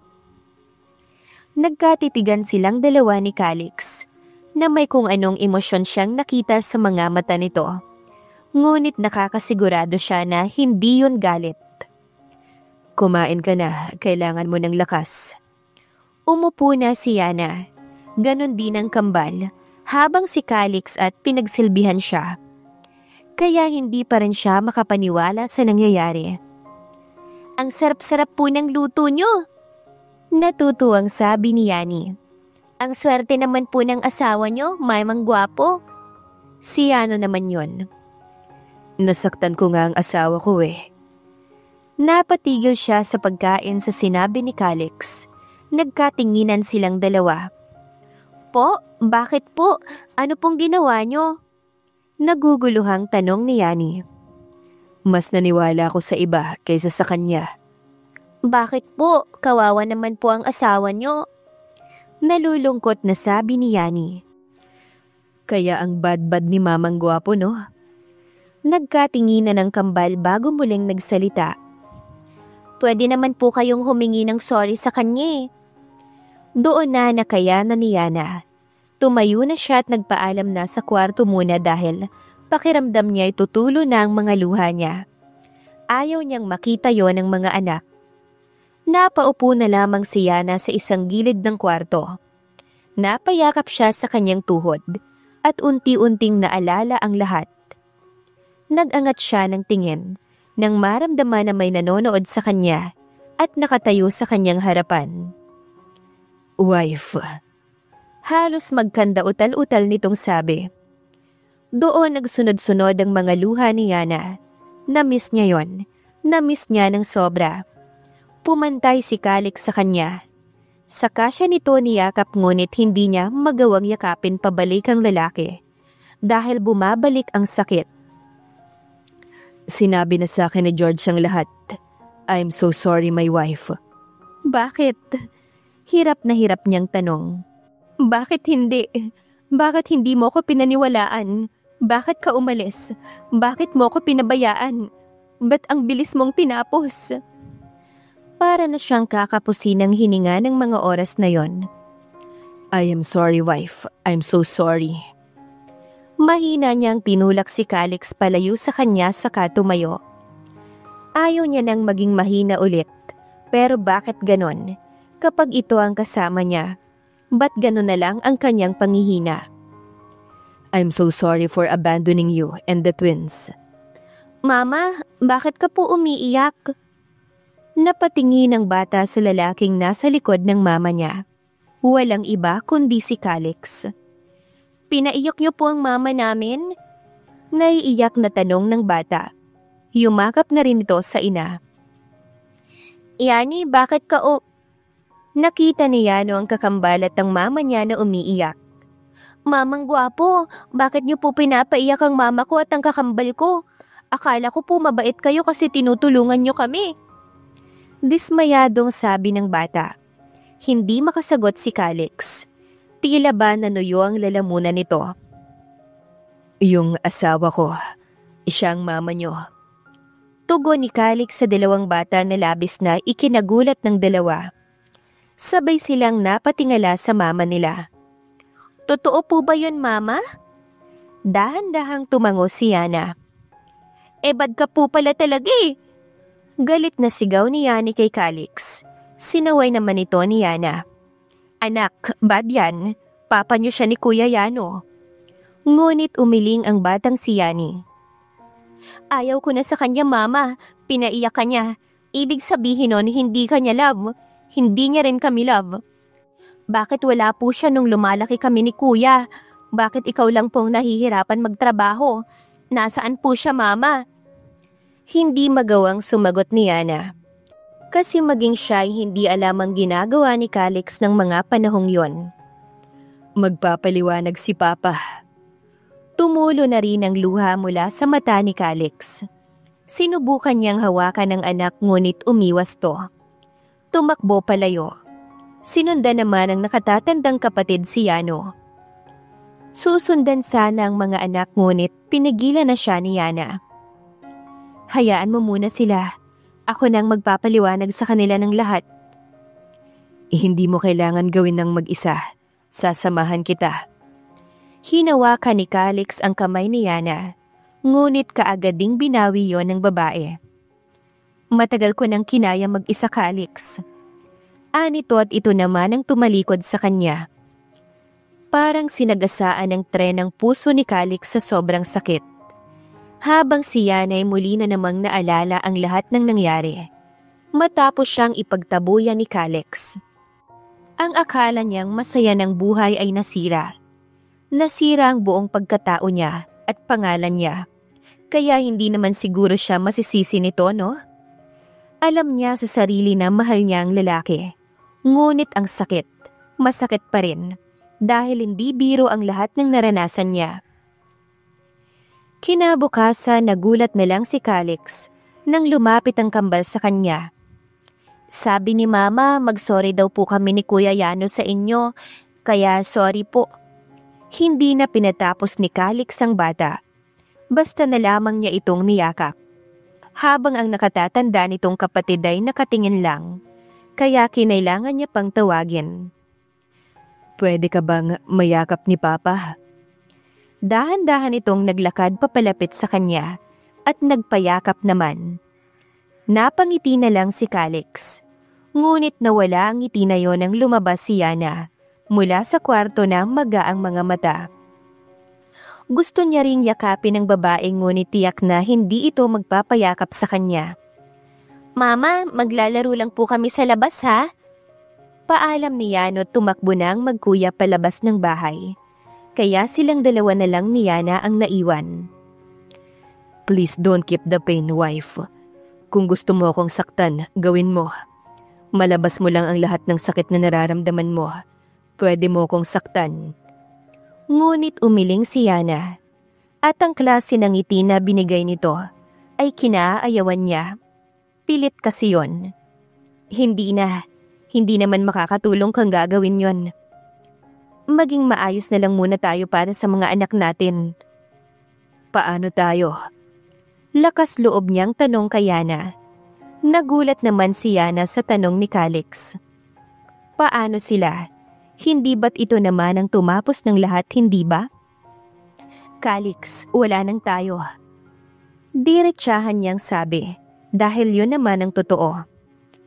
Nagkatitigan silang dalawa ni Calix na may kung anong emosyon siyang nakita sa mga mata nito. Ngunit nakakasigurado siya na hindi yun galit. Kumain ka na, kailangan mo ng lakas. Umupo na si Yana. Ganon din ang kambal habang si Calix at pinagsilbihan siya. Kaya hindi pa rin siya makapaniwala sa nangyayari. Ang sarap-sarap po ng luto nyo. Natutuwang sabi ni Yani. Ang swerte naman po ng asawa nyo, may manggwapo. Si Yano naman yon. Nasaktan ko nga ang asawa ko eh. Napatigil siya sa pagkain sa sinabi ni Calix. Nagkatinginan silang dalawa. Po, bakit po? Ano pong ginawa nyo? Naguguluhang tanong ni Yani. Mas naniwala ko sa iba kaysa sa kanya. Bakit po? Kawawa naman po ang asawa nyo. Nalulungkot na sabi ni Yani. Kaya ang bad-bad ni mamang gwapo, no? Nagkatinginan ng kambal bago muling nagsalita. Pwede naman po kayong humingi ng sorry sa kanya eh. Doon na nakayanan ni Yana. Tumayo na siya at nagpaalam na sa kwarto muna dahil pakiramdam niya ay tutulo na ang mga luha niya. Ayaw niyang makita yon ng mga anak. Napaupo na lamang si Yana sa isang gilid ng kwarto. Napayakap siya sa kanyang tuhod at unti-unting naalala ang lahat. Nag-angat siya ng tingin nang maramdaman na may nanonood sa kanya at nakatayo sa kanyang harapan. Wife. Halos magkanda utal-utal nitong sabi. Doon nagsunod-sunod ang mga luha ni Yana. Na-miss niya yon. Na-miss niya ng sobra. Pumantay si Calix sa kanya. Saka siya nito niyakap ngunit hindi niya magawang yakapin pabalik ang lalaki. Dahil bumabalik ang sakit. Sinabi na sa akin ni George ang lahat. I'm so sorry, my wife. Bakit? Hirap na hirap niyang tanong. Bakit hindi? Bakit hindi mo ko pinaniwalaan? Bakit ka umalis? Bakit mo ko pinabayaan? Ba't ang bilis mong tinapos? Para na siyang kakapusin ng hininga ng mga oras na yon. I am sorry, wife. I'm so sorry. Mahina niyang tinulak si Calix palayo sa kanya saka tumayo. Ayaw niya nang maging mahina ulit. Pero bakit ganon? Kapag ito ang kasama niya, ba't ganon na lang ang kanyang panghihina? I'm so sorry for abandoning you and the twins. Mama, bakit ka po umiiyak? Napatingin ang bata sa lalaking nasa likod ng mama niya. Walang iba kundi si Calix. Pinaiyak niyo po ang mama namin? Naiiyak na tanong ng bata. Yumakap na rin ito sa ina. Yani, bakit ka Nakita ni Yano ang kakambal at ang mama niya na umiiyak. Mamang gwapo, bakit niyo po pinapaiyak ang mama ko at ang kakambal ko? Akala ko po mabait kayo kasi tinutulungan niyo kami. Dismayadong sabi ng bata. Hindi makasagot si Calix. Tila ba nanuyo ang lalamunan nito? Yung asawa ko, siyang mama niyo. Tugon ni Calix sa dalawang bata na labis na ikinagulat ng dalawa. Sabay silang napatingala sa mama nila. Totoo po ba yun, mama? Dahan-dahang tumango si Yana. Bad ka po pala talaga eh. Galit na sigaw ni Yani kay Calix. Sinaway naman ito ni Yana. Anak, bad yan. Papa niyo siya ni Kuya Yano. Ngunit umiling ang batang si Yani. Ayaw ko na sa kanya, mama. Pinaiyak ka niya. Ibig sabihin nun, hindi ka niya love. Hindi niya rin kami love. Bakit wala po siya nung lumalaki kami ni Kuya? Bakit ikaw lang pong nahihirapan magtrabaho? Nasaan po siya, mama? Hindi magawang sumagot ni Yana. Kasi maging siya ay hindi alam ang ginagawa ni Calix ng mga panahong yon. Magpapaliwanag si Papa. Tumulo na rin ang luha mula sa mata ni Calix. Sinubukan niyang hawakan ng anak ngunit umiwas to. Tumakbo palayo. Sinundan naman ang nakatatandang kapatid si Yano. Susundan sana ang mga anak ngunit pinigilan na siya ni Yana. Hayaan mo muna sila. Ako nang magpapaliwanag sa kanila ng lahat. Hindi mo kailangan gawin ng mag-isa. Sasamahan kita. Hinawakan ni Calix ang kamay ni Yana, ngunit kaagad ding binawi yon ng babae. Matagal ko nang kinaya mag-isa, Calix. Anito at ito naman ang tumalikod sa kanya. Parang sinagasaan ng tren ang puso ni Calix sa sobrang sakit. Habang si Yana ay muli na namang naalala ang lahat ng nangyari. Matapos siyang ipagtabuyan ni Calix. Ang akala niyang masaya ng buhay ay nasira. Nasira ang buong pagkatao niya at pangalan niya. Kaya hindi naman siguro siya masisisi nito, no? Alam niya sa sarili na mahal niya ang lalaki. Ngunit ang sakit, masakit pa rin. Dahil hindi biro ang lahat ng naranasan niya. Kinabukasan nagulat na lang si Calix nang lumapit ang kambal sa kanya. Sabi ni Mama, mag-sorry daw po kami ni Kuya Yano sa inyo, kaya sorry po. Hindi na pinatapos ni Calix ang bata. Basta na lamang niya itong niyakap. Habang ang nakatatanda nitong kapatid ay nakatingin lang, kaya kinailangan niya pang tawagin. Pwede ka bang mayakap ni Papa? Dahan-dahan itong naglakad papalapit sa kanya at nagpayakap naman. Napangiti na lang si Calix. Ngunit nawala ang ngiti na yon nang lumabas si Yana mula sa kwarto na magaang mga mata. Gusto niya ring yakapin ng babae ngunit tiyak na hindi ito magpapayakap sa kanya. Mama, maglalaro lang po kami sa labas ha? Paalam ni Yano at tumakbo nang magkuya palabas ng bahay. Kaya silang dalawa na lang ni Yana ang naiwan. Please don't keep the pain, wife. Kung gusto mo akong saktan, gawin mo. Malabas mo lang ang lahat ng sakit na nararamdaman mo. Pwede mo akong saktan. Ngunit umiling si Yana. At ang klase ng ngiti na binigay nito ay kinaayawan niya. Pilit kasi yon. Hindi naman makakatulong kang gagawin yon. Maging maayos na lang muna tayo para sa mga anak natin. Paano tayo? Lakas loob niyang tanong kay Yana. Nagulat naman si Yana sa tanong ni Calix. Paano sila? Hindi ba't ito naman ang tumapos ng lahat, hindi ba? Calix, wala nang tayo. Diretsahan niyang sabi, dahil yun naman ang totoo.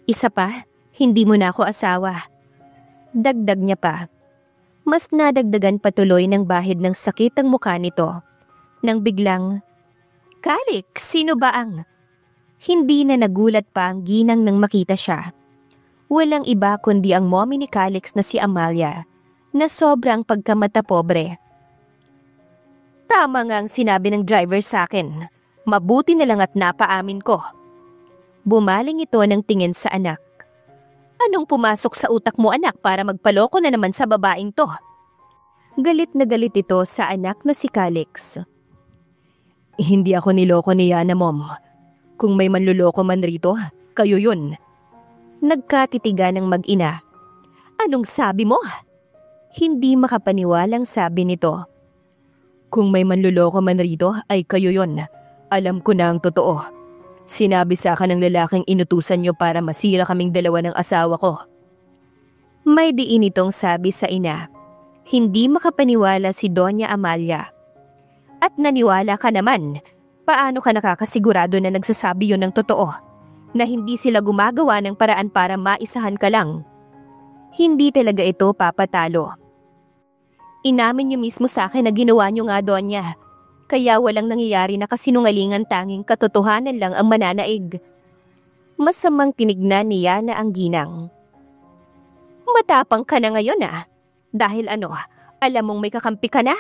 Isa pa, hindi mo na ako asawa. Dagdag niya pa. Mas nadagdagan patuloy ng bahid ng sakit ang mukha nito. Nang biglang, Calix, sino ba ang? Hindi na nagulat pa ang ginang nang makita siya. Walang iba kundi ang mommy ni Calix na si Amalia, na sobrang pagkamata pobre. Tama nga ang sinabi ng driver sa akin. Mabuti na lang at napaamin ko. Bumaling ito ng tingin sa anak. Anong pumasok sa utak mo, anak, para magpaloko na naman sa babaeng to? Galit na galit ito sa anak na si Calix. Hindi ako niloko ni Yana, Mom. Kung may manluloko man rito, kayo yun. Nagkatitigan ng mag-ina. Anong sabi mo? Hindi makapaniwalang sabi nito. Kung may manluloko man rito, ay kayo yun. Alam ko na ang totoo. Sinabi sa akin ng lalaking inutusan niyo para masira kaming dalawa ng asawa ko. May diin itong sabi sa ina. Hindi makapaniwala si Doña Amalia. At naniwala ka naman. Paano ka nakakasigurado na nagsasabi yun ng totoo? Na hindi sila gumagawa ng paraan para maisahan ka lang? Hindi talaga ito papatalo. Inamin niyo mismo sa akin na ginawa niyo nga, Donya. Kaya walang nangyayari na kasinungalingan, tanging katotohanan lang ang mananaig. Masamang tinignan ni Yana ang ginang. Matapang ka na ngayon Dahil alam mong may kakampi ka na?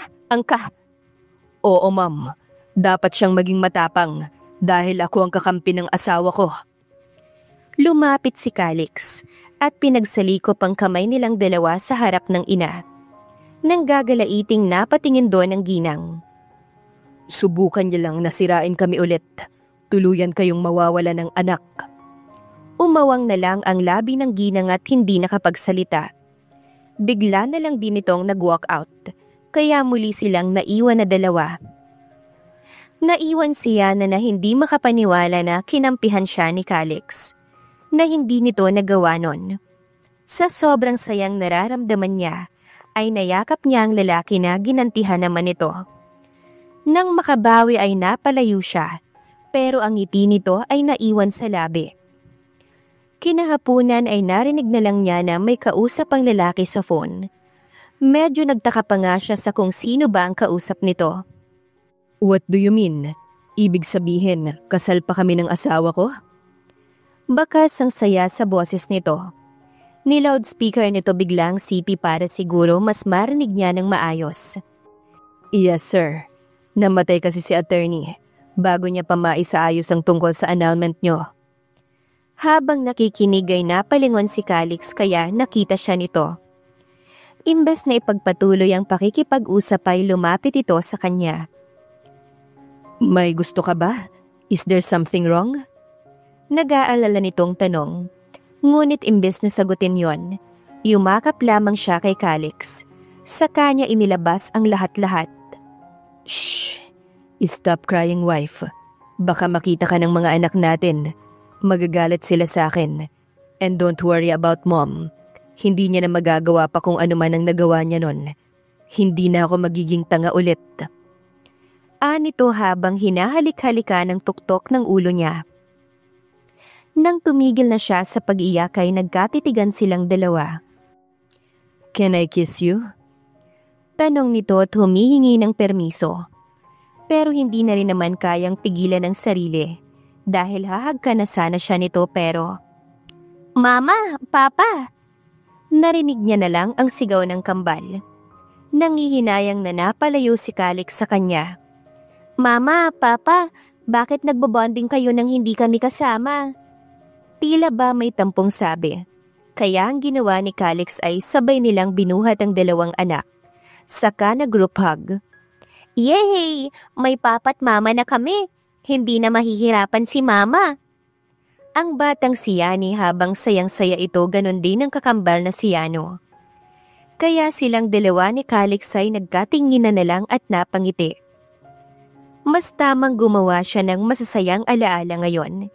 Oo, Ma'am. Dapat siyang maging matapang dahil ako ang kakampi ng asawa ko. Lumapit si Calix at pinagsalikop ang kamay nilang dalawa sa harap ng ina. Nang gagalaiting napatingin doon ang ginang. Subukan niya lang nasirain kami ulit. tuluyan kayong mawawala ng anak. Umawang na lang ang labi ng ginang at hindi nakapagsalita. Bigla na lang din itong nag-walk out, kaya muli silang naiwan na dalawa. Naiwan si Yana na hindi makapaniwala na kinampihan siya ni Calix, na hindi nito nagawa nun. Sa sobrang sayang nararamdaman niya, ay nayakap niya ang lalaki na ginantihan naman ito. Nang makabawi ay napalayo siya, pero ang ngiti nito ay naiwan sa labi. Kinahapunan ay narinig na lang niya na may kausap ang lalaki sa phone. Medyo nagtaka pa nga siya sa kung sino ba ang kausap nito. What do you mean? Ibig sabihin, kasal pa kami ng asawa ko? Bakas ang saya sa boses nito. Ni-loudspeaker nito biglang sipi para siguro mas marinig niya ng maayos. Yes sir. Namatay kasi si attorney bago niya pa maisaayos ang tungkol sa annulment nyo. Habang nakikinig ay napalingon si Calix kaya nakita siya nito. Imbes na ipagpatuloy ang pakikipag-usap ay lumapit ito sa kanya. May gusto ka ba? Is there something wrong? Nag-aalala nitong tanong. Ngunit imbes na sagutin yon, yumakap lamang siya kay Calix. Sa kanya inilabas ang lahat-lahat. Shh! Stop crying, wife. Baka makita ka ng mga anak natin. Magagalit sila sa akin. And don't worry about mom. Hindi niya na magagawa pa kung ano man ang nagawa niya nun. Hindi na ako magiging tanga ulit. Anito habang hinahalik-halika ng tuktok ng ulo niya. Nang tumigil na siya sa pag-iyak ay nagkatitigan silang dalawa. Can I kiss you? Tanong nito at humihingi ng permiso. Pero hindi na rin naman kayang pigilan ang sarili dahil hahagka na sana siya nito pero... Mama! Papa! Narinig niya na lang ang sigaw ng kambal. Nangihinayang na napalayo si Calix sa kanya. Mama! Papa! Bakit nagbobonding kayo nang hindi kami kasama? Tila ba may tampong sabi. Kaya ang ginawa ni Calix ay sabay nilang binuhat ang dalawang anak. Saka na group hug. Yay! May papa't mama na kami. Hindi na mahihirapan si mama. Ang batang si Yani habang sayang-saya ito ganon din ang kakambal na si Yano. Kaya silang dalawa ni Calix ay nagkatingin na lang at napangiti. Mas tamang gumawa siya ng masasayang alaala ngayon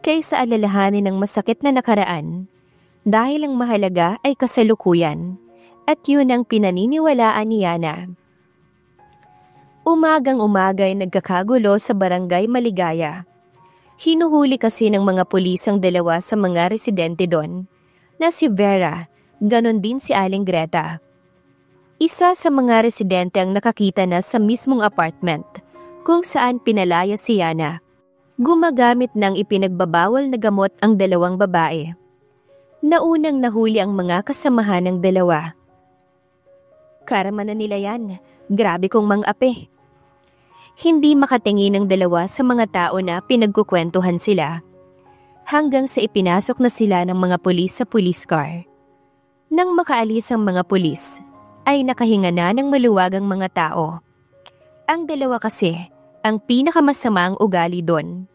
kaysa alalahanin ng masakit na nakaraan dahil ang mahalaga ay kasalukuyan at yun ang pinaniniwalaan ni Yana. Umagang-umaga ay nagkakagulo sa barangay Maligaya. Hinuhuli kasi ng mga pulis ang dalawa sa mga residente doon na si Vera, ganon din si Aling Greta. Isa sa mga residente ang nakakita na sa mismong apartment kung saan pinalaya si Yana. Gumagamit ng ipinagbabawal na gamot ang dalawang babae. Naunang nahuli ang mga kasamahan ng dalawa. Karama na nila yan. Grabe kong mang-ape. Hindi makatingin ang dalawa sa mga tao na pinagkukwentuhan sila. Hanggang sa ipinasok na sila ng mga pulis sa police car. Nang makaalis ang mga pulis, ay nakahinga na ng maluwagang mga tao. Ang dalawa kasi, ang pinakamasama ang ugali doon.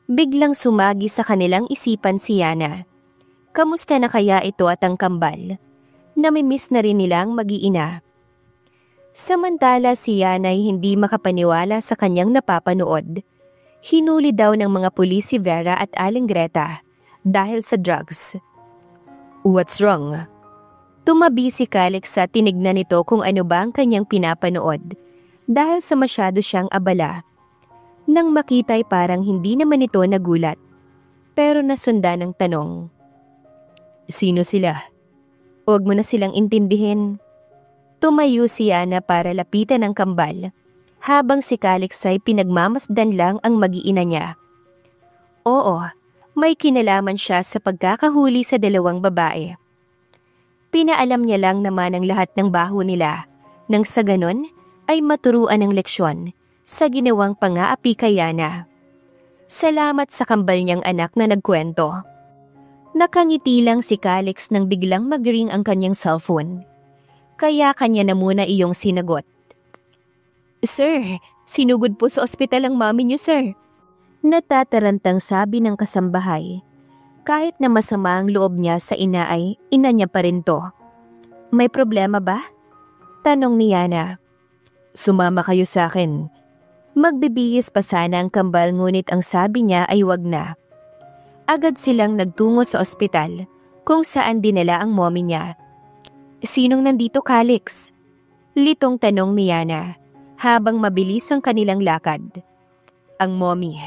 Biglang sumagi sa kanilang isipan si Yana. Kamusta na kaya ito at ang kambal? Namimiss na rin nilang mag-iina. Samantala si Yana ay hindi makapaniwala sa kanyang napapanood. Hinuli daw ng mga pulis si Vera at Aling Greta dahil sa drugs. What's wrong? Tumabi si Calix at tinignan nito kung ano ba ang kanyang pinapanood dahil sa masyado siyang abala. Nang makita'y parang hindi naman ito nagulat, pero nasundan ng tanong. Sino sila? Huwag mo na silang intindihin. Tumayo si Yana para lapitan ang kambal, habang si Calix ay pinagmamasdan lang ang mag-iina niya. Oo, may kinalaman siya sa pagkakahuli sa dalawang babae. Pinaalam niya lang naman ang lahat ng baho nila, nang sa ganon ay maturuan ng leksyon sa ginawang pang-aapi kay Yana. Salamat sa kambal niyang anak na nagkwento. Nakangiti lang si Calix nang biglang mag-ring ang kanyang cellphone. Kaya kanya na muna iyong sinagot. Sir, sinugod po sa ospital ang mami niyo, sir. Natatarantang sabi ng kasambahay. Kahit na masama ang loob niya sa ina ay ina niya pa rin to. May problema ba? Tanong ni Yana. Sumama kayo sa akin. Magbibihis pa sana ang kambal ngunit ang sabi niya ay wag na. Agad silang nagtungo sa ospital kung saan dinala ang mommy niya. Sinong nandito, Calix? Litong tanong ni Yana habang mabilis ang kanilang lakad. Ang mommy.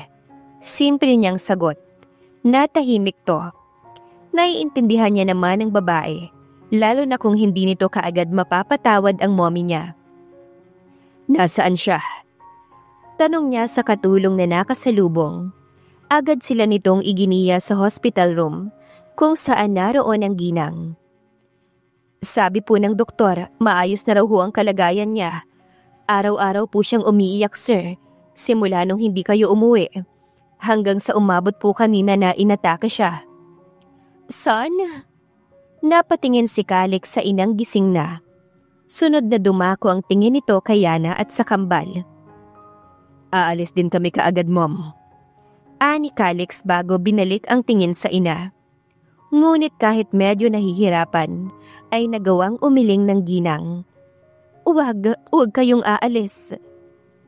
Simple niyang sagot. Natahimik to. Naiintindihan niya naman ang babae, lalo na kung hindi nito kaagad mapapatawad ang mommy niya. Nasaan siya? Tanong niya sa katulong na nakasalubong. Agad sila nitong iginiya sa hospital room kung saan naroon ang ginang. Sabi po ng doktor, maayos na raw ho ang kalagayan niya. Araw-araw po siyang umiiyak, sir, simula nung hindi kayo umuwi. Hanggang sa umabot po kanina na inatake siya. Son? Napatingin si Calix sa inang gising na. Sunod na dumako ang tingin nito kay Yana at sa kambal. Aalis din kami kaagad, Mom. Ani Calix bago binalik ang tingin sa ina. Ngunit kahit medyo nahihirapan, ay nagawang umiling ng ginang. Huwag kayong aalis.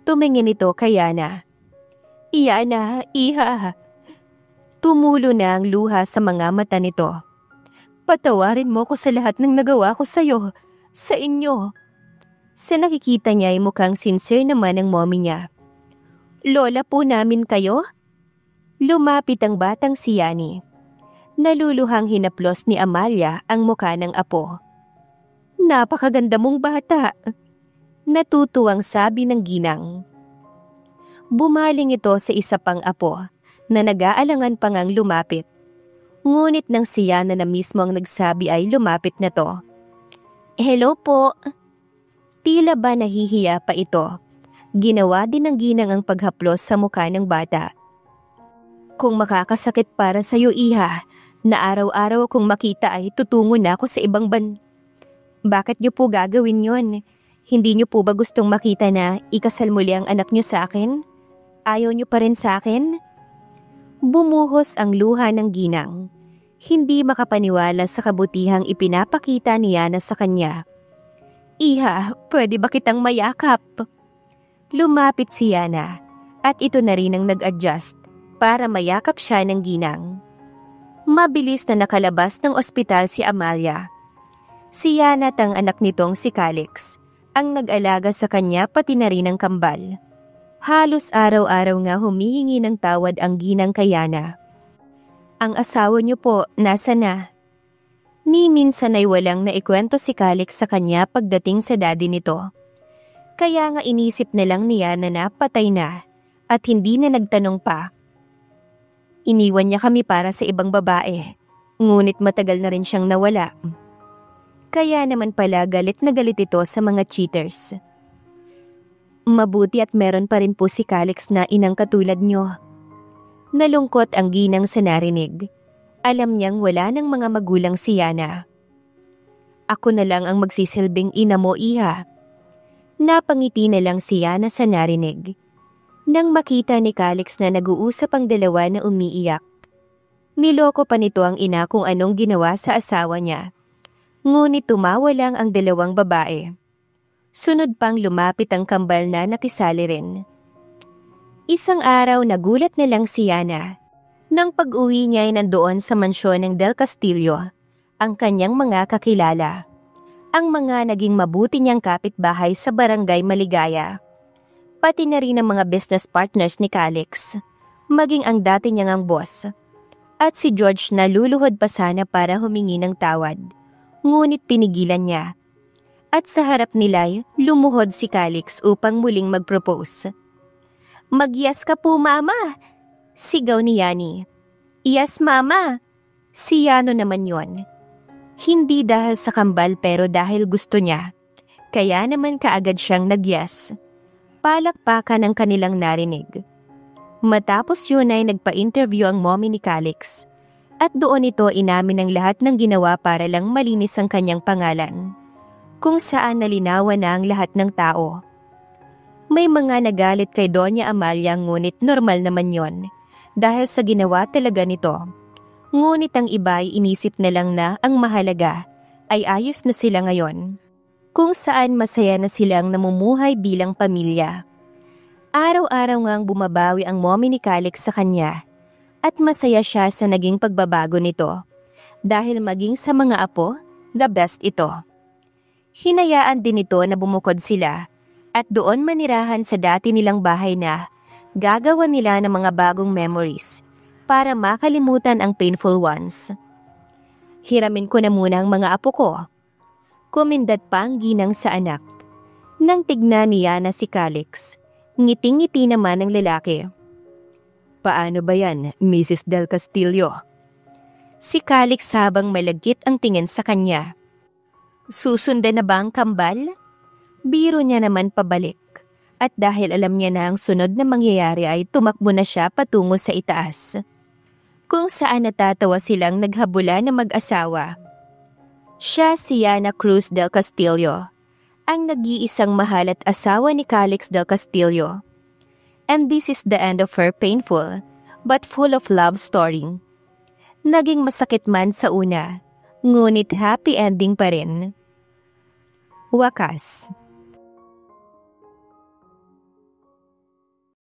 Tumingin ito kay Yana. Yana, iha. Tumulo na ang luha sa mga mata nito. Patawarin mo ko sa lahat ng nagawa ko sa'yo, sa inyo. Sa nakikita niya ay mukhang sincere naman ang mommy niya. Lola po namin kayo? Lumapit ang batang si Yani. Naluluhang hinaplos ni Amalia ang mukha ng apo. Napakaganda mong bata. Natutuwang sabi ng ginang. Bumaling ito sa isa pang apo na nag-aalangan pa ngang lumapit. Ngunit nang si Yana na mismo ang nagsabi ay lumapit na to. Hello po. Tila ba nahihiya pa ito. Ginawa din ng ginang ang paghaplos sa mukha ng bata. Kung makakasakit para sa'yo, iha, na araw-araw kung makita ay tutungo na ako sa ibang Bakit niyo po gagawin yon? Hindi niyo po ba gustong makita na ikasal muli ang anak niyo sa akin? Ayaw niyo pa rin sa akin? Bumuhos ang luha ng ginang. Hindi makapaniwala sa kabutihang ipinapakita ni Yana sa kanya. Iha, pwede ba kitang mayakap? Lumapit si Yana at ito na rin ang nag-adjust para mayakap siya ng ginang. Mabilis na nakalabas ng ospital si Amalia. Si Yana at ang anak nitong si Calix ang nag-alaga sa kanya pati na rin ang kambal. Halos araw-araw nga humihingi ng tawad ang ginang kay Yana. Ang asawa niyo po, nasa na? Ni minsan ay walang naikwento si Calix sa kanya pagdating sa daddy nito. Kaya nga inisip na lang ni Yana na patay na at hindi na nagtanong pa. Iniwan niya kami para sa ibang babae, ngunit matagal na rin siyang nawala. Kaya naman pala galit na galit ito sa mga cheaters. Mabuti at meron pa rin po si Calix na inang katulad niyo. Nalungkot ang ginang sa narinig. Alam niyang wala ng mga magulang si Yana. Ako na lang ang magsisilbing ina mo, iha. Napangiti na lang si Yana sa narinig. Nang makita ni Calix na nag-uusap ang dalawa na umiiyak. Niloko pa nito ang ina kung anong ginawa sa asawa niya. Ngunit tumawa lang ang dalawang babae. Sunod pang lumapit ang kambal na nakisali rin. Isang araw nagulat na lang si Yana. Nang pag-uwi niya ay nandoon sa mansyon ng Del Castillo, ang kanyang mga kakilala. Ang mga naging mabuti niyang kapitbahay sa Barangay Maligaya. Pati na rin ang mga business partners ni Calix, maging ang dati niyang boss. At si George na luluhod pa sana para humingi ng tawad. Ngunit pinigilan niya. At sa harap nila'y lumuhod si Calix upang muling mag-propose. Mag-yes ka po, mama! Sigaw ni Yani. Yes, mama! Si Yano naman yon. Hindi dahil sa kambal pero dahil gusto niya. Kaya naman kaagad siyang nag-yes. Palakpakan ang kanilang narinig. Matapos yun ay nagpa-interview ang mommy ni Calix. At doon ito inamin ang lahat ng ginawa para lang malinis ang kanyang pangalan. Kung saan nalinawan na ang lahat ng tao. May mga nagalit kay Doña Amalia ngunit normal naman yon. dahil sa ginawa talaga nito. Ngunit ang iba ay inisip na lang na ang mahalaga ay ayos na sila ngayon, kung saan masaya na silang namumuhay bilang pamilya. Araw-araw ngang bumabawi ang mommy ni Calix sa kanya at masaya siya sa naging pagbabago nito dahil maging sa mga apo, the best ito. Hinayaan din ito na bumukod sila at doon manirahan sa dati nilang bahay na gagawa nila ng mga bagong memories para makalimutan ang painful ones. Hiramin ko na muna ang mga apo ko. Kumindat pa ang ginang sa anak. Nang tignan niya na si Calix, ngiting-ngiti naman ang lalaki. Paano ba yan, Mrs. Del Castillo? Si Calix habang malagkit ang tingin sa kanya. Susundan na ba ang kambal? Biro niya naman pabalik. At dahil alam niya na ang sunod na mangyayari ay tumakbo na siya patungo sa itaas, kung saan natatawa silang naghabula na mag-asawa. Siya si Yana Cruz Del Castillo, ang nag-iisang mahal at asawa ni Calix Del Castillo. And this is the end of her painful but full of love story. Naging masakit man sa una, ngunit happy ending pa rin. Wakas.